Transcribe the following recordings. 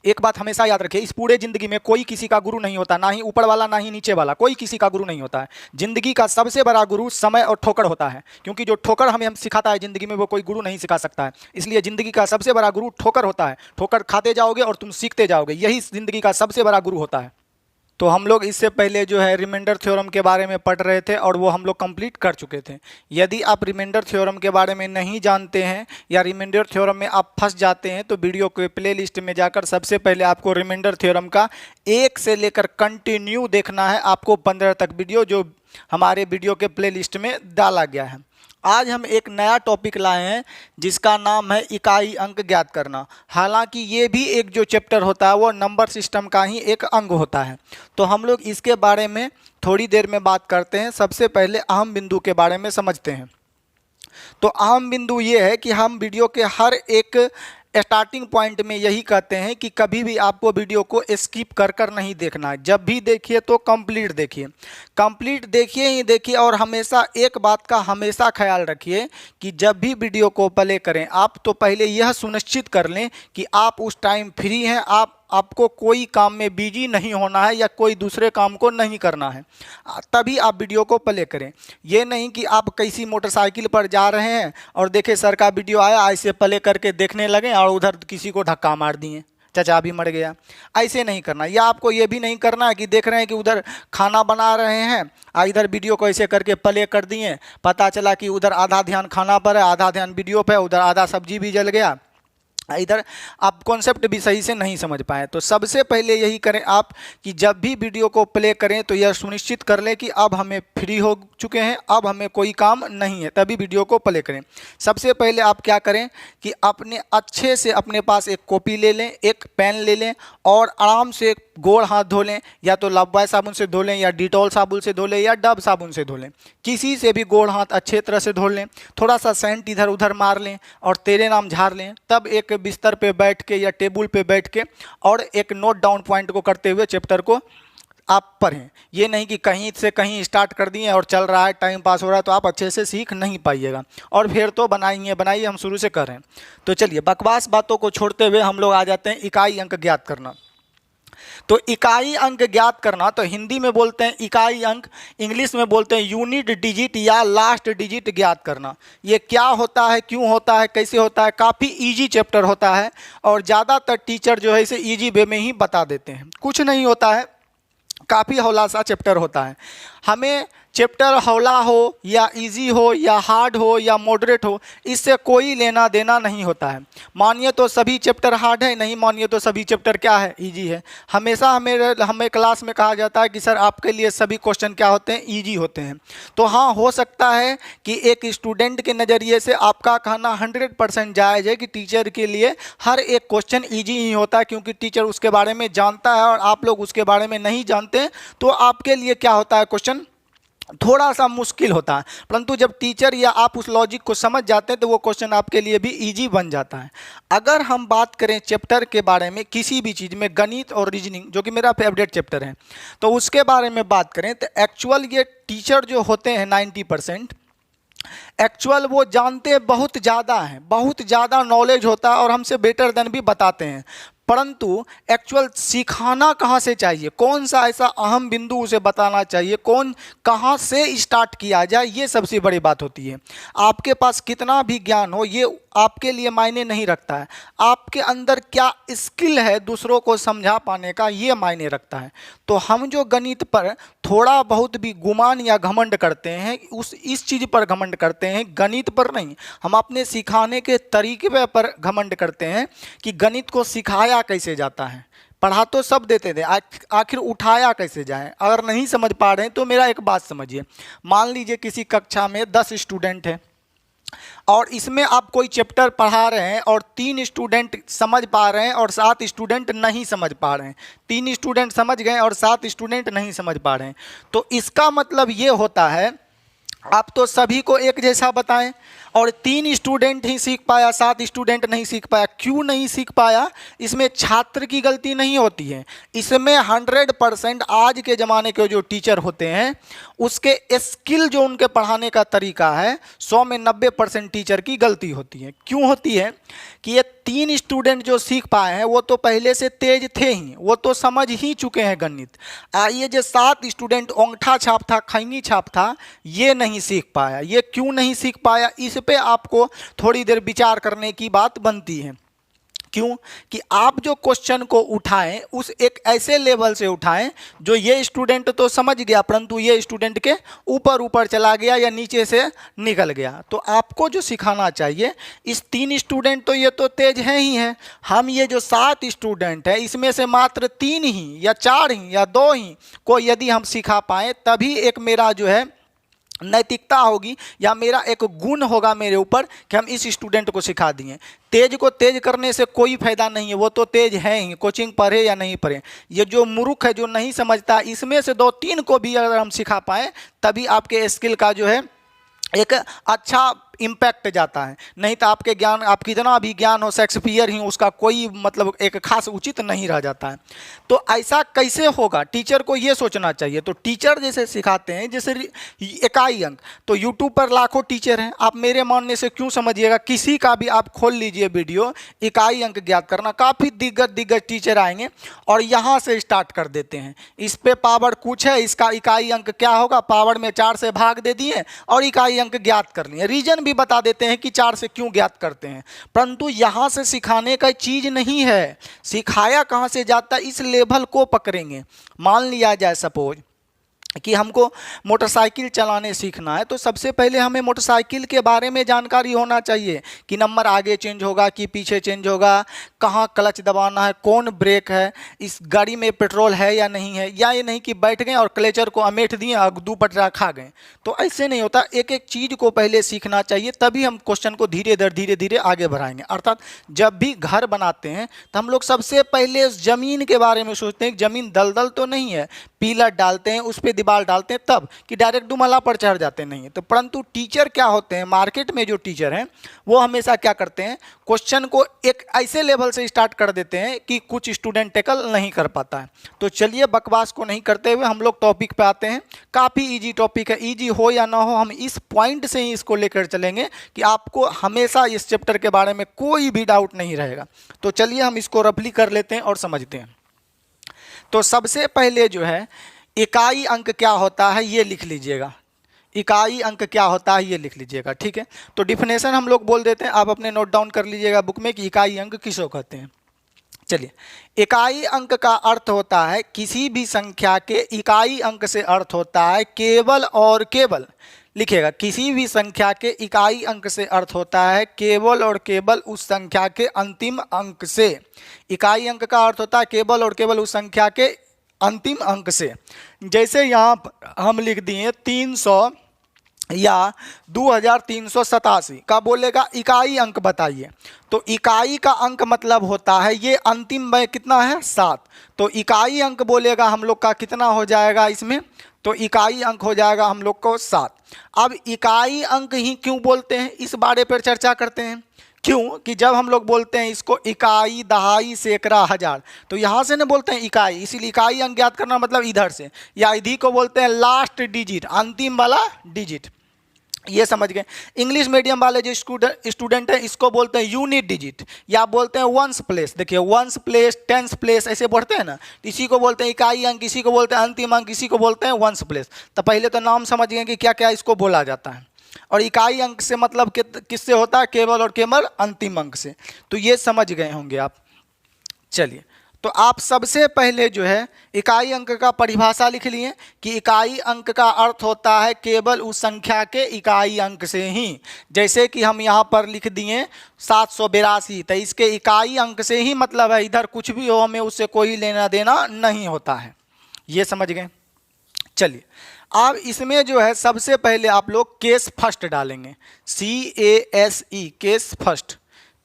एक बात हमेशा याद रखिए, इस पूरे जिंदगी में कोई किसी का गुरु नहीं होता, ना ही ऊपर वाला ना ही नीचे वाला, कोई किसी का गुरु नहीं होता है। जिंदगी का सबसे बड़ा गुरु समय और ठोकर होता है, क्योंकि जो ठोकर हमें सिखाता है जिंदगी में वो कोई गुरु नहीं सिखा सकता है। इसलिए जिंदगी का सबसे बड़ा गुरु ठोकर होता है। ठोकर खाते जाओगे और तुम सीखते जाओगे, यही जिंदगी का सबसे बड़ा गुरु होता है। तो हम लोग इससे पहले जो है रिमाइंडर थ्योरम के बारे में पढ़ रहे थे और वो हम लोग कंप्लीट कर चुके थे। यदि आप रिमाइंडर थ्योरम के बारे में नहीं जानते हैं या रिमाइंडर थ्योरम में आप फंस जाते हैं, तो वीडियो के प्लेलिस्ट में जाकर सबसे पहले आपको रिमाइंडर थ्योरम का 1 से लेकर कंटिन्यू देखना है, आपको 15 तक वीडियो जो हमारे वीडियो के प्लेलिस्ट में डाला गया है। आज हम एक नया टॉपिक लाए हैं जिसका नाम है इकाई अंक ज्ञात करना। हालांकि ये भी एक जो चैप्टर होता है वो नंबर सिस्टम का ही एक अंग होता है। तो हम लोग इसके बारे में थोड़ी देर में बात करते हैं। सबसे पहले अहम बिंदु के बारे में समझते हैं। तो अहम बिंदु ये है कि हम वीडियो के हर एक स्टार्टिंग पॉइंट में यही कहते हैं कि कभी भी आपको वीडियो को स्किप कर कर नहीं देखना है। जब भी देखिए तो कंप्लीट देखिए, कंप्लीट देखिए ही देखिए। और हमेशा एक बात का हमेशा ख्याल रखिए कि जब भी वीडियो को प्ले करें आप तो पहले यह सुनिश्चित कर लें कि आप उस टाइम फ्री हैं, आपको कोई काम में बिजी नहीं होना है या कोई दूसरे काम को नहीं करना है, तभी आप वीडियो को प्ले करें। ये नहीं कि आप किसी मोटरसाइकिल पर जा रहे हैं और देखे सर का वीडियो आया, ऐसे प्ले करके देखने लगे और उधर किसी को धक्का मार दिए, चाचा भी मर गया। ऐसे नहीं करना। या आपको ये भी नहीं करना है कि देख रहे हैं कि उधर खाना बना रहे हैं, इधर वीडियो को ऐसे करके प्ले कर दिए, पता चला कि उधर आधा ध्यान खाना पर है, आधा ध्यान वीडियो पर, उधर आधा सब्जी भी जल गया, इधर आप कॉन्सेप्ट भी सही से नहीं समझ पाए। तो सबसे पहले यही करें आप कि जब भी वीडियो को प्ले करें तो यह सुनिश्चित कर लें कि अब हमें फ्री हो चुके हैं, अब हमें कोई काम नहीं है, तभी वीडियो को प्ले करें। सबसे पहले आप क्या करें कि अपने अच्छे से अपने पास एक कॉपी ले लें, एक पेन ले लें और आराम से गोड़ हाथ धो लें, या तो लाइफबॉय साबुन से धो लें या डिटॉल साबुन से धो लें या डब साबुन से धो लें, किसी से भी गोड़ हाथ अच्छे तरह से धो लें। थोड़ा सा सेंट इधर उधर मार लें और तेरे नाम झाड़ लें। तब एक बिस्तर पे बैठ के या टेबल पे बैठ के और एक नोट डाउन पॉइंट को करते हुए चैप्टर को आप पढ़ें। ये नहीं कि कहीं से कहीं स्टार्ट कर दिए और चल रहा है, टाइम पास हो रहा है, तो आप अच्छे से सीख नहीं पाइएगा और फिर तो बनाइए, हम शुरू से कर रहे हैं। तो चलिए बकवास बातों को छोड़ते हुए हम लोग आ जाते हैं इकाई अंक ज्ञात करना। तो इकाई अंक ज्ञात करना तो हिंदी में बोलते हैं इकाई अंक, इंग्लिश में बोलते हैं यूनिट डिजिट या लास्ट डिजिट ज्ञात करना। ये क्या होता है, क्यों होता है, कैसे होता है, काफ़ी इजी चैप्टर होता है और ज़्यादातर टीचर जो है इसे इजी वे में ही बता देते हैं। कुछ नहीं होता है, काफ़ी हौला सा चैप्टर होता है। हमें चैप्टर हौला हो या इजी हो या हार्ड हो या मॉडरेट हो, इससे कोई लेना देना नहीं होता है। मानिए तो सभी चैप्टर हार्ड है, नहीं मानिए तो सभी चैप्टर क्या है, इजी है। हमेशा हमें क्लास में कहा जाता है कि सर आपके लिए सभी क्वेश्चन क्या होते हैं, इजी होते हैं। तो हाँ, हो सकता है कि एक स्टूडेंट के नज़रिए से आपका कहना 100% जायज़ है कि टीचर के लिए हर एक क्वेश्चन ईजी ही होता है, क्योंकि टीचर उसके बारे में जानता है और आप लोग उसके बारे में नहीं जानते, तो आपके लिए क्या होता है, क्वेश्चन थोड़ा सा मुश्किल होता है। परंतु जब टीचर या आप उस लॉजिक को समझ जाते हैं तो वो क्वेश्चन आपके लिए भी इजी बन जाता है। अगर हम बात करें चैप्टर के बारे में, किसी भी चीज़ में, गणित और रीजनिंग जो कि मेरा फेवरेट चैप्टर है, तो उसके बारे में बात करें तो एक्चुअल ये टीचर जो होते हैं 90% एक्चुअल वो जानते बहुत ज़्यादा हैं, बहुत ज़्यादा नॉलेज होता है और हमसे बेटर देन भी बताते हैं। परंतु एक्चुअल सिखाना कहाँ से चाहिए, कौन सा ऐसा अहम बिंदु उसे बताना चाहिए, कहाँ से स्टार्ट किया जाए, ये सबसे बड़ी बात होती है। आपके पास कितना भी ज्ञान हो ये आपके लिए मायने नहीं रखता है, आपके अंदर क्या स्किल है दूसरों को समझा पाने का, ये मायने रखता है। तो हम जो गणित पर थोड़ा बहुत भी गुमान या घमंड करते हैं, इस चीज़ पर घमंड करते हैं, गणित पर नहीं। हम अपने सिखाने के तरीके पर घमंड करते हैं कि गणित को सिखाया कैसे जाता है। पढ़ा तो सब देते थे, आखिर उठाया कैसे जाए। अगर नहीं समझ पा रहे हैं तो मेरा एक बात समझिए, मान लीजिए किसी कक्षा में 10 स्टूडेंट हैं और इसमें आप कोई चैप्टर पढ़ा रहे हैं और 3 स्टूडेंट समझ पा रहे हैं और 7 स्टूडेंट नहीं समझ पा रहे हैं। 3 स्टूडेंट समझ गए और 7 स्टूडेंट नहीं समझ पा रहे हैं। तो इसका मतलब ये होता है आप तो सभी को एक जैसा बताएं और 3 स्टूडेंट ही सीख पाया, 7 स्टूडेंट नहीं सीख पाया। क्यों नहीं सीख पाया? इसमें छात्र की गलती नहीं होती है, इसमें 100% आज के ज़माने के जो टीचर होते हैं उसके स्किल, जो उनके पढ़ाने का तरीका है, 100 में 90% टीचर की गलती होती है। क्यों होती है कि ये 3 स्टूडेंट जो सीख पाए हैं वो तो पहले से तेज थे ही, वो तो समझ ही चुके हैं गणित। ये जो 7 स्टूडेंट ओंगठा छाप था, खैनी छाप था, ये नहीं सीख पाया। ये क्यों नहीं सीख पाया, इस पे आपको थोड़ी देर विचार करने की बात बनती है। क्यों कि आप जो क्वेश्चन को उठाएं उस एक ऐसे लेवल से उठाएं जो ये स्टूडेंट तो समझ गया परंतु ये स्टूडेंट के ऊपर ऊपर चला गया या नीचे से निकल गया। तो आपको जो सिखाना चाहिए, इस 3 स्टूडेंट तो ये तो तेज हैं ही हैं, हम ये जो 7 स्टूडेंट हैं इसमें से मात्र 3 ही या 4 ही या 2 ही को यदि हम सिखा पाएँ तभी एक मेरा जो है नैतिकता होगी या मेरा एक गुण होगा मेरे ऊपर कि हम इस स्टूडेंट को सिखा दिए। तेज को तेज करने से कोई फायदा नहीं है, वो तो तेज है ही, कोचिंग पढ़े या नहीं पढ़े। ये जो मूर्ख है, जो नहीं समझता, इसमें से 2-3 को भी अगर हम सिखा पाएँ तभी आपके स्किल का जो है एक अच्छा इम्पैक्ट जाता है। नहीं तो आपके ज्ञान, आप कितना भी ज्ञान हो, शेक्सपियर ही, उसका कोई मतलब एक खास उचित नहीं रह जाता है। तो ऐसा कैसे होगा, टीचर को ये सोचना चाहिए। तो टीचर जैसे सिखाते हैं, जैसे इकाई अंक, तो यूट्यूब पर लाखों टीचर हैं, आप मेरे मानने से क्यों समझिएगा, किसी का भी आप खोल लीजिए वीडियो, इकाई अंक ज्ञात करना, काफ़ी दिग्गज टीचर आएंगे और यहाँ से स्टार्ट कर देते हैं। इस पे पावर कुछ है, इसका इकाई अंक क्या होगा, पावर में 4 से भाग दे दिए और इकाई अंक ज्ञात कर लिए। रीजन भी बता देते हैं कि 4 से क्यों ज्ञात करते हैं, परंतु यहां से सिखाने का चीज नहीं है। सिखाया कहां से जाता है, इस लेवल को पकड़ेंगे। मान लिया जाए सपोज कि हमको मोटरसाइकिल चलाने सीखना है, तो सबसे पहले हमें मोटरसाइकिल के बारे में जानकारी होना चाहिए कि नंबर आगे चेंज होगा कि पीछे चेंज होगा, कहाँ क्लच दबाना है, कौन ब्रेक है, इस गाड़ी में पेट्रोल है या नहीं है, या ये नहीं कि बैठ गए और क्लेचर को अमेठ दिए और 2 पटरा खा गए। तो ऐसे नहीं होता, एक एक चीज़ को पहले सीखना चाहिए, तभी हम क्वेश्चन को धीरे धीरे आगे बढ़ाएंगे। अर्थात जब भी घर बनाते हैं तो हम लोग सबसे पहले ज़मीन के बारे में सोचते हैं कि ज़मीन दलदल तो नहीं है, पिलर डालते हैं, उस पर दीवार डालते हैं, तब कि डायरेक्ट दुमला पर चढ़ जाते नहीं है। तो परंतु टीचर क्या होते हैं, मार्केट में जो टीचर हैं वो हमेशा क्या करते हैं, क्वेश्चन को एक ऐसे लेवल से स्टार्ट कर देते हैं कि कुछ स्टूडेंट टैकल नहीं कर पाता है। तो चलिए बकवास को नहीं करते हुए हम लोग टॉपिक पे आते हैं। काफ़ी इजी टॉपिक है, इजी हो या ना हो, हम इस पॉइंट से ही इसको लेकर चलेंगे कि आपको हमेशा इस चैप्टर के बारे में कोई भी डाउट नहीं रहेगा। तो चलिए हम इसको रफली कर लेते हैं और समझते हैं। तो सबसे पहले जो है इकाई अंक क्या होता है ये लिख लीजिएगा, इकाई अंक क्या होता है ये लिख लीजिएगा, ठीक है। तो डिफिनेशन हम लोग बोल देते हैं, आप अपने नोट डाउन कर लीजिएगा बुक में कि इकाई अंक किसको कहते हैं। चलिए, इकाई अंक का अर्थ होता है किसी भी संख्या के इकाई अंक से अर्थ होता है केवल और केवल, लिखिएगा, किसी भी संख्या के इकाई अंक से अर्थ होता है केवल और केवल उस संख्या के अंतिम अंक से। इकाई अंक का अर्थ होता है केवल और केवल उस संख्या के अंतिम अंक से। जैसे यहाँ हम लिख दिए 300 या 2387 का बोलेगा इकाई अंक बताइए, तो इकाई का अंक मतलब होता है ये अंतिम में कितना है 7, तो इकाई अंक बोलेगा हम लोग का कितना हो जाएगा इसमें, तो इकाई अंक हो जाएगा हम लोग को 7। अब इकाई अंक ही क्यों बोलते हैं इस बारे पर चर्चा करते हैं। क्यों कि जब हम लोग बोलते हैं इसको इकाई, दहाई, सैकड़ा, हजार, तो यहाँ से ना बोलते हैं इकाई, इसीलिए इकाई अंक ज्ञात करना मतलब इधर से, या इधी को बोलते हैं लास्ट डिजिट, अंतिम वाला डिजिट, ये समझ गए। इंग्लिश मीडियम वाले जो स्टूडेंट हैं इसको बोलते हैं यूनिट डिजिट, या बोलते हैं वंस प्लेस। देखिए वंस प्लेस, टेंस प्लेस ऐसे बढ़ते हैं ना, इसी को बोलते हैं इकाई अंक, इसी को बोलते हैं अंतिम अंक, इसी को बोलते हैं वंस प्लेस। तो पहले तो नाम समझ गए कि क्या क्या इसको बोला जाता है। और इकाई अंक से मतलब किससे होता है, केवल और केवल अंतिम अंक से। तो ये समझ गए होंगे आप। चलिए, तो आप सबसे पहले जो है इकाई अंक का परिभाषा लिख लिए कि इकाई अंक का अर्थ होता है केवल उस संख्या के इकाई अंक से ही। जैसे कि हम यहाँ पर लिख दिए 782, तो इसके इकाई अंक से ही मतलब है, इधर कुछ भी हो हमें उससे कोई लेना देना नहीं होता है। ये समझ गए। चलिए, अब इसमें जो है सबसे पहले आप लोग केस फर्स्ट डालेंगे, CASE, case first.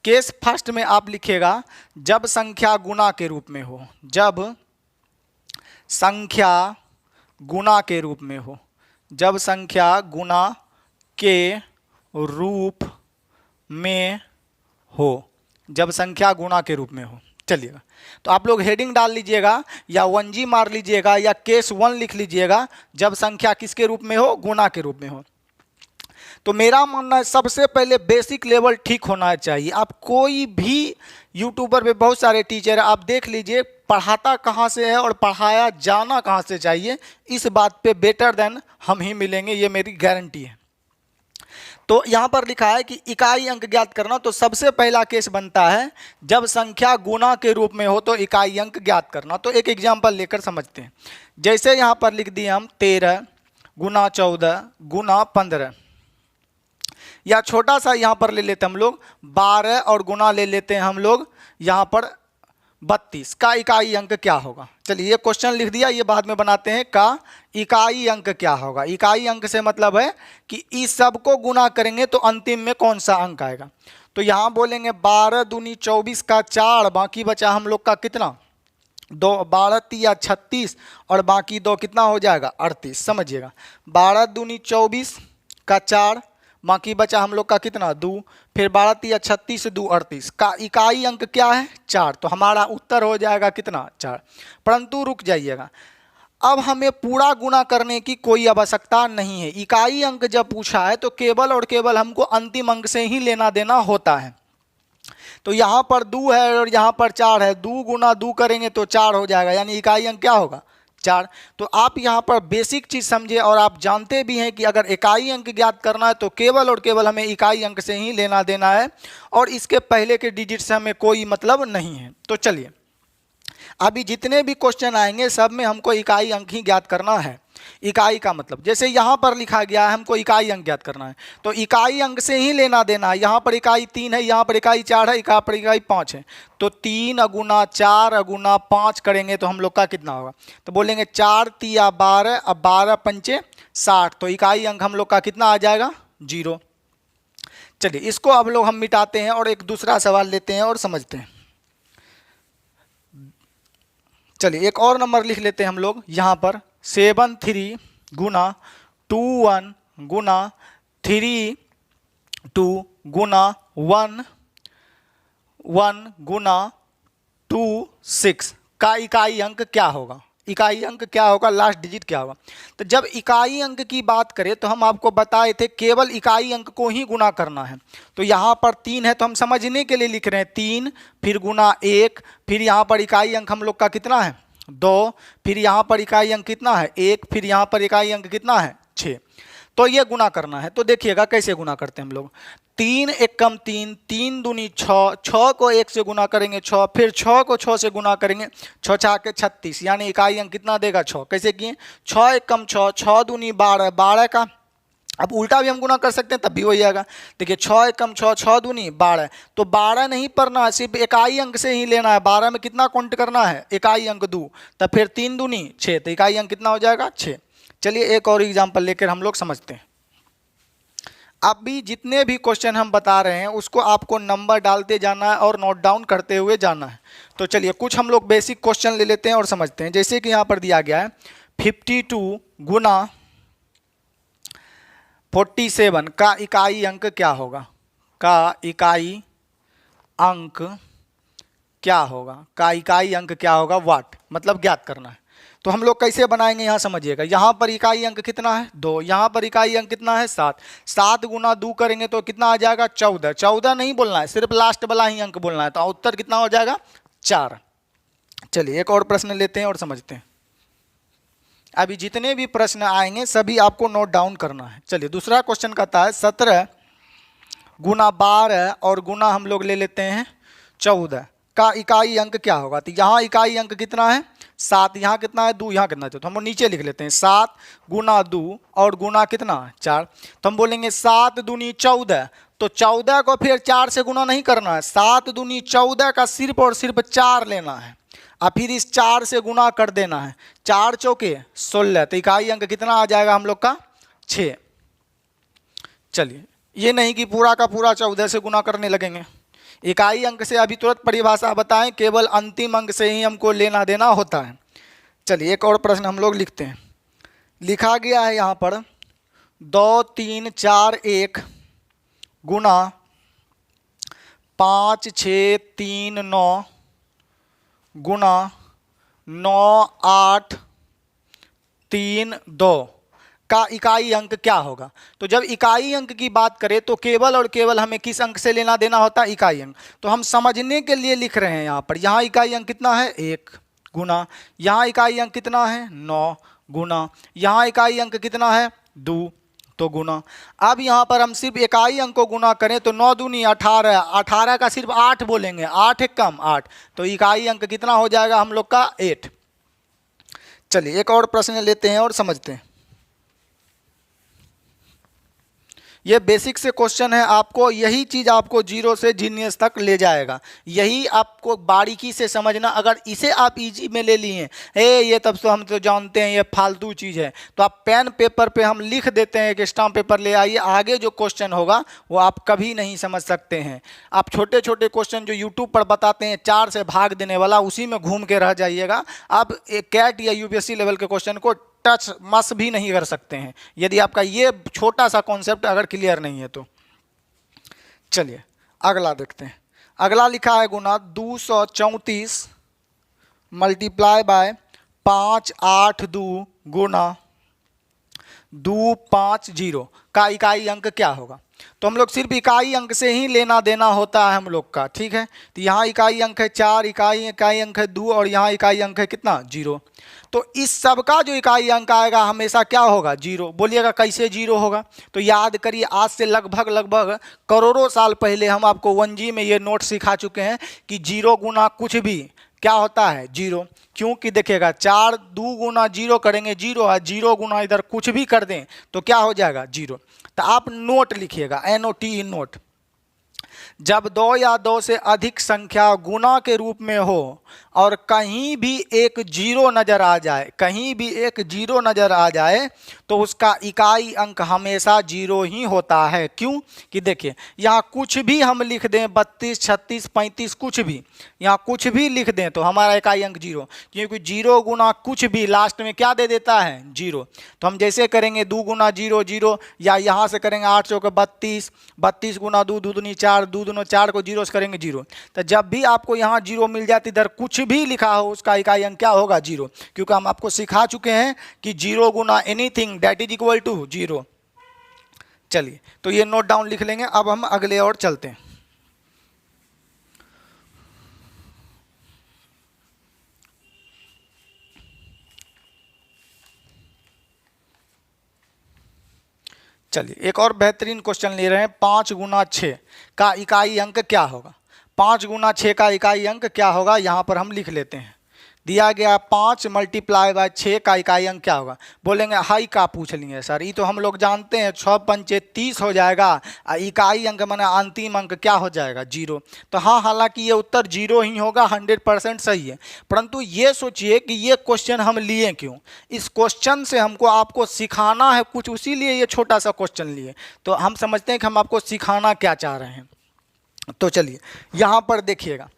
Case first में आप लिखिएगा जब संख्या गुणा के रूप में हो, जब संख्या गुणा के रूप में हो, जब संख्या गुणा के रूप में हो, जब संख्या गुणा के रूप में हो। चलिएगा, तो आप लोग हेडिंग डाल लीजिएगा या 1G मार लीजिएगा या केस 1 लिख लीजिएगा, जब संख्या किसके रूप में हो, गुणा के रूप में हो। तो मेरा मानना है सबसे पहले बेसिक लेवल ठीक होना चाहिए। आप कोई भी यूट्यूबर पे बहुत सारे टीचर है, आप देख लीजिए पढ़ाता कहाँ से है और पढ़ाया जाना कहाँ से चाहिए, इस बात पे बेटर देन हम ही मिलेंगे, ये मेरी गारंटी है। तो यहाँ पर लिखा है कि इकाई अंक ज्ञात करना, तो सबसे पहला केस बनता है जब संख्या गुना के रूप में हो तो इकाई अंक ज्ञात करना। तो एक एग्जाम्पल लेकर समझते हैं। जैसे यहाँ पर लिख दिए हम 13 गुना 14 गुना 15, या छोटा सा यहाँ पर ले लेते हैं हम लोग 12 और गुना ले लेते हैं हम लोग यहाँ पर 32 का इकाई अंक क्या होगा। चलिए ये क्वेश्चन लिख दिया, ये बाद में बनाते हैं का इकाई अंक क्या होगा। इकाई अंक से मतलब है कि इस सब को गुना करेंगे तो अंतिम में कौन सा अंक आएगा। तो यहाँ बोलेंगे 12 दूनी 24 का 4, बाकी बचा हम लोग का कितना 2, 12 तिया 36 और बाकी 2 कितना हो जाएगा 38। समझिएगा 12 दूनी 24 का 4, बाकी बचा हम लोग का कितना 2, फिर 12 तिया 36 2 38 का इकाई अंक क्या है 4। तो हमारा उत्तर हो जाएगा कितना 4। परंतु रुक जाइएगा, अब हमें पूरा गुना करने की कोई आवश्यकता नहीं है। इकाई अंक जब पूछा है तो केवल और केवल हमको अंतिम अंक से ही लेना देना होता है। तो यहाँ पर 2 है और यहाँ पर 4 है, 2 गुना 2 करेंगे तो 4 हो जाएगा, यानी इकाई अंक क्या होगा 4। तो आप यहाँ पर बेसिक चीज़ समझे और आप जानते भी हैं कि अगर इकाई अंक ज्ञात करना है तो केवल और केवल हमें इकाई अंक से ही लेना देना है और इसके पहले के डिजिट से हमें कोई मतलब नहीं है। तो चलिए अभी जितने भी क्वेश्चन आएंगे सब में हमको इकाई अंक ही ज्ञात करना है। इकाई का मतलब जैसे यहाँ पर लिखा गया है हमको इकाई अंक ज्ञात करना है तो इकाई अंक से ही लेना देना है। यहाँ पर इकाई 3 है, यहाँ पर इकाई 4 है, यहाँ पर इकाई 5 है, तो 3 गुना 4 गुना 5 करेंगे तो हम लोग का कितना होगा। तो बोलेंगे 4 तिया 12, अब 12 पंचे 60, तो इकाई अंक हम लोग का कितना आ जाएगा 0। चलिए इसको अब लोग हम मिटाते हैं और एक दूसरा सवाल लेते हैं और समझते हैं। चलिए एक और नंबर लिख लेते हैं हम लोग यहाँ पर 73 गुना 21 गुना 32 गुना 1 गुना 26 का इकाई अंक क्या होगा। इकाई अंक क्या होगा, लास्ट डिजिट क्या होगा। तो जब इकाई अंक की बात करें तो हम आपको बताए थे केवल इकाई अंक को ही गुना करना है। तो यहाँ पर 3 है तो हम समझने के लिए लिख रहे हैं 3, फिर गुना 1, फिर यहाँ पर इकाई अंक हम लोग का कितना है 2, फिर यहाँ पर इकाई अंक कितना है 1, फिर यहाँ पर इकाई अंक कितना है 6। तो ये गुना करना है। तो देखिएगा कैसे गुना करते हैं हम लोग। 3 एकम 3, 3 दूनी 6, 6 को 1 से गुना करेंगे 6, फिर 6 को 6 से गुना करेंगे 6 6 के 36, यानी इकाई अंक कितना देगा 6। कैसे किए 6 एकम 6, 6 दूनी 12, 12 का अब उल्टा भी हम गुना कर सकते हैं तब भी वही आएगा। देखिए 6 एकम 6, 6 दूनी 12, तो 12 नहीं पढ़ना है, सिर्फ इकाई अंक से ही लेना है। 12 में कितना काउंट करना है इकाई अंक 2, तब फिर 3 दूनी 6, तो इकाई अंक कितना हो जाएगा 6। चलिए एक और एग्जाम्पल लेकर हम लोग समझते हैं। अभी जितने भी क्वेश्चन हम बता रहे हैं उसको आपको नंबर डालते जाना है और नोट डाउन करते हुए जाना है। तो चलिए कुछ हम लोग बेसिक क्वेश्चन ले लेते हैं और समझते हैं। जैसे कि यहाँ पर दिया गया है 52 गुना 47 का इकाई अंक क्या होगा। का इकाई अंक क्या होगा, का इकाई अंक क्या होगा, वाट मतलब ज्ञात करना है। तो हम लोग कैसे बनाएंगे यहाँ समझिएगा। यहाँ पर इकाई अंक कितना है 2, यहाँ पर इकाई अंक कितना है 7, 7 गुना 2 करेंगे तो कितना आ जाएगा 14, 14 नहीं बोलना है, सिर्फ लास्ट वाला ही अंक बोलना है, तो उत्तर कितना हो जाएगा 4। चलिए एक और प्रश्न लेते हैं और समझते हैं। अभी जितने भी प्रश्न आएंगे सभी आपको नोट डाउन करना है। चलिए दूसरा क्वेश्चन कहता है 17 गुना 12 और गुना हम लोग ले लेते हैं 14 का इकाई अंक क्या होगा। तो यहाँ इकाई अंक कितना है 7, यहाँ कितना है 2, यहाँ कितना है, तो हम नीचे लिख लेते हैं 7 गुना 2 और गुना कितना 4। तो हम बोलेंगे 7 दूनी 14, तो 14 को फिर 4 से गुना नहीं करना है, 7 दूनी 14 का सिर्फ और सिर्फ 4 लेना है और फिर इस 4 से गुना कर देना है, 4 चौके 16, तो इकाई अंक कितना आ जाएगा हम लोग का 6। चलिए ये नहीं कि पूरा का पूरा 14 से गुना करने लगेंगे। इकाई अंक से अभी तुरंत परिभाषा बताएं, केवल अंतिम अंक से ही हमको लेना देना होता है। चलिए एक और प्रश्न हम लोग लिखते हैं। लिखा गया है यहाँ पर 2 3 4 1 गुना 5 6 3 9 गुना 9 8 3 2 इकाई अंक क्या होगा। तो जब इकाई अंक की बात करें तो केवल और केवल हमें किस अंक से लेना देना होता है, इकाई अंक। तो हम समझने के लिए लिख रहे हैं यहाँ पर, यहाँ इकाई अंक कितना है 1 गुना, यहाँ इकाई अंक कितना है 9 गुना, यहाँ इकाई अंक कितना है 2 तो गुना। अब यहाँ पर हम सिर्फ इकाई अंक को गुना करें तो 9 दूनी 18, 18 का सिर्फ 8 बोलेंगे, 8 एक कम 8, तो इकाई अंक कितना हो जाएगा हम लोग का 8। चलिए एक और प्रश्न लेते हैं और समझते हैं। ये बेसिक से क्वेश्चन है, आपको यही चीज आपको जीरो से जीनियस तक ले जाएगा, यही आपको बारीकी से समझना। अगर इसे आप इजी में ले लिए ये तब तो हम तो जानते हैं ये फालतू चीज है, तो आप पेन पेपर पे हम लिख देते हैं कि स्टाम्प पेपर ले आइए, आगे जो क्वेश्चन होगा वो आप कभी नहीं समझ सकते हैं। आप छोटे छोटे क्वेश्चन जो यूट्यूब पर बताते हैं 4 से भाग देने वाला, उसी में घूम के रह जाइएगा। आप कैट या यूपीएससी लेवल के क्वेश्चन को टच मस भी नहीं कर सकते हैं यदि आपका ये छोटा सा कॉन्सेप्ट अगर क्लियर नहीं है तो। चलिए अगला देखते हैं। अगला लिखा है गुना 234 मल्टीप्लाई बाय 582 गुना 250 का इकाई अंक क्या होगा। तो हम लोग सिर्फ इकाई अंक से ही लेना देना होता है हम लोग का, ठीक है। तो यहाँ इकाई अंक है 4, इकाई अंक है 2 और यहाँ इकाई अंक है कितना 0। तो इस सब का जो इकाई अंक आएगा हमेशा क्या होगा 0। बोलिएगा कैसे 0 होगा। तो याद करिए आज से लगभग करोड़ों साल पहले हम आपको 1G में ये नोट सिखा चुके हैं कि 0 गुना कुछ भी क्या होता है 0। क्योंकि देखिएगा 4 2 गुना 0 करेंगे 0 है, 0 गुना इधर कुछ भी कर दें तो क्या हो जाएगा 0। तो आप नोट लिखिएगा NOT नोट। जब 2 या 2 से अधिक संख्या गुना के रूप में हो और कहीं भी एक 0 नजर आ जाए, कहीं भी एक 0 नजर आ जाए तो उसका इकाई अंक हमेशा 0 ही होता है। क्यों कि देखिए यहाँ कुछ भी हम लिख दें 32 36 35 कुछ भी, यहाँ कुछ भी लिख दें तो हमारा इकाई अंक 0, क्योंकि 0 गुना कुछ भी लास्ट में क्या दे देता है 0। तो हम जैसे करेंगे 2 गुना 0 0, या यहाँ से करेंगे 8 चौके 32, 32 गुना 2 2 दूनी 4, 2 दूनी 4 को 0 से करेंगे 0। तो जब भी आपको यहाँ 0 मिल जाती इधर कुछ भी लिखा हो उसका इकाई अंक क्या होगा 0, क्योंकि हम आपको सिखा चुके हैं कि 0 गुना anything that is equal to 0। चलिए तो ये नोट डाउन लिख लेंगे। अब हम अगले और चलते हैं। चलिए एक और बेहतरीन क्वेश्चन ले रहे हैं। 5 गुना 6 का इकाई अंक क्या होगा। 5 गुना 6 का इकाई अंक क्या होगा यहाँ पर हम लिख लेते हैं। दिया गया 5 मल्टीप्लाई बाय 6 का इकाई अंक क्या होगा। बोलेंगे हाई का पूछ लिए सर, ये तो हम लोग जानते हैं 6 पंचे 30 हो जाएगा, इकाई अंक माने अंतिम अंक क्या हो जाएगा 0। तो हाँ, हालांकि ये उत्तर 0 ही होगा, 100% सही है। परंतु ये सोचिए कि ये क्वेश्चन हम लिए क्यों। इस क्वेश्चन से हमको आपको सिखाना है कुछ, उसीलिए ये छोटा सा क्वेश्चन लिए। तो हम समझते हैं कि हम आपको सिखाना क्या चाह रहे हैं। तो चलिए यहाँ पर देखिएगा,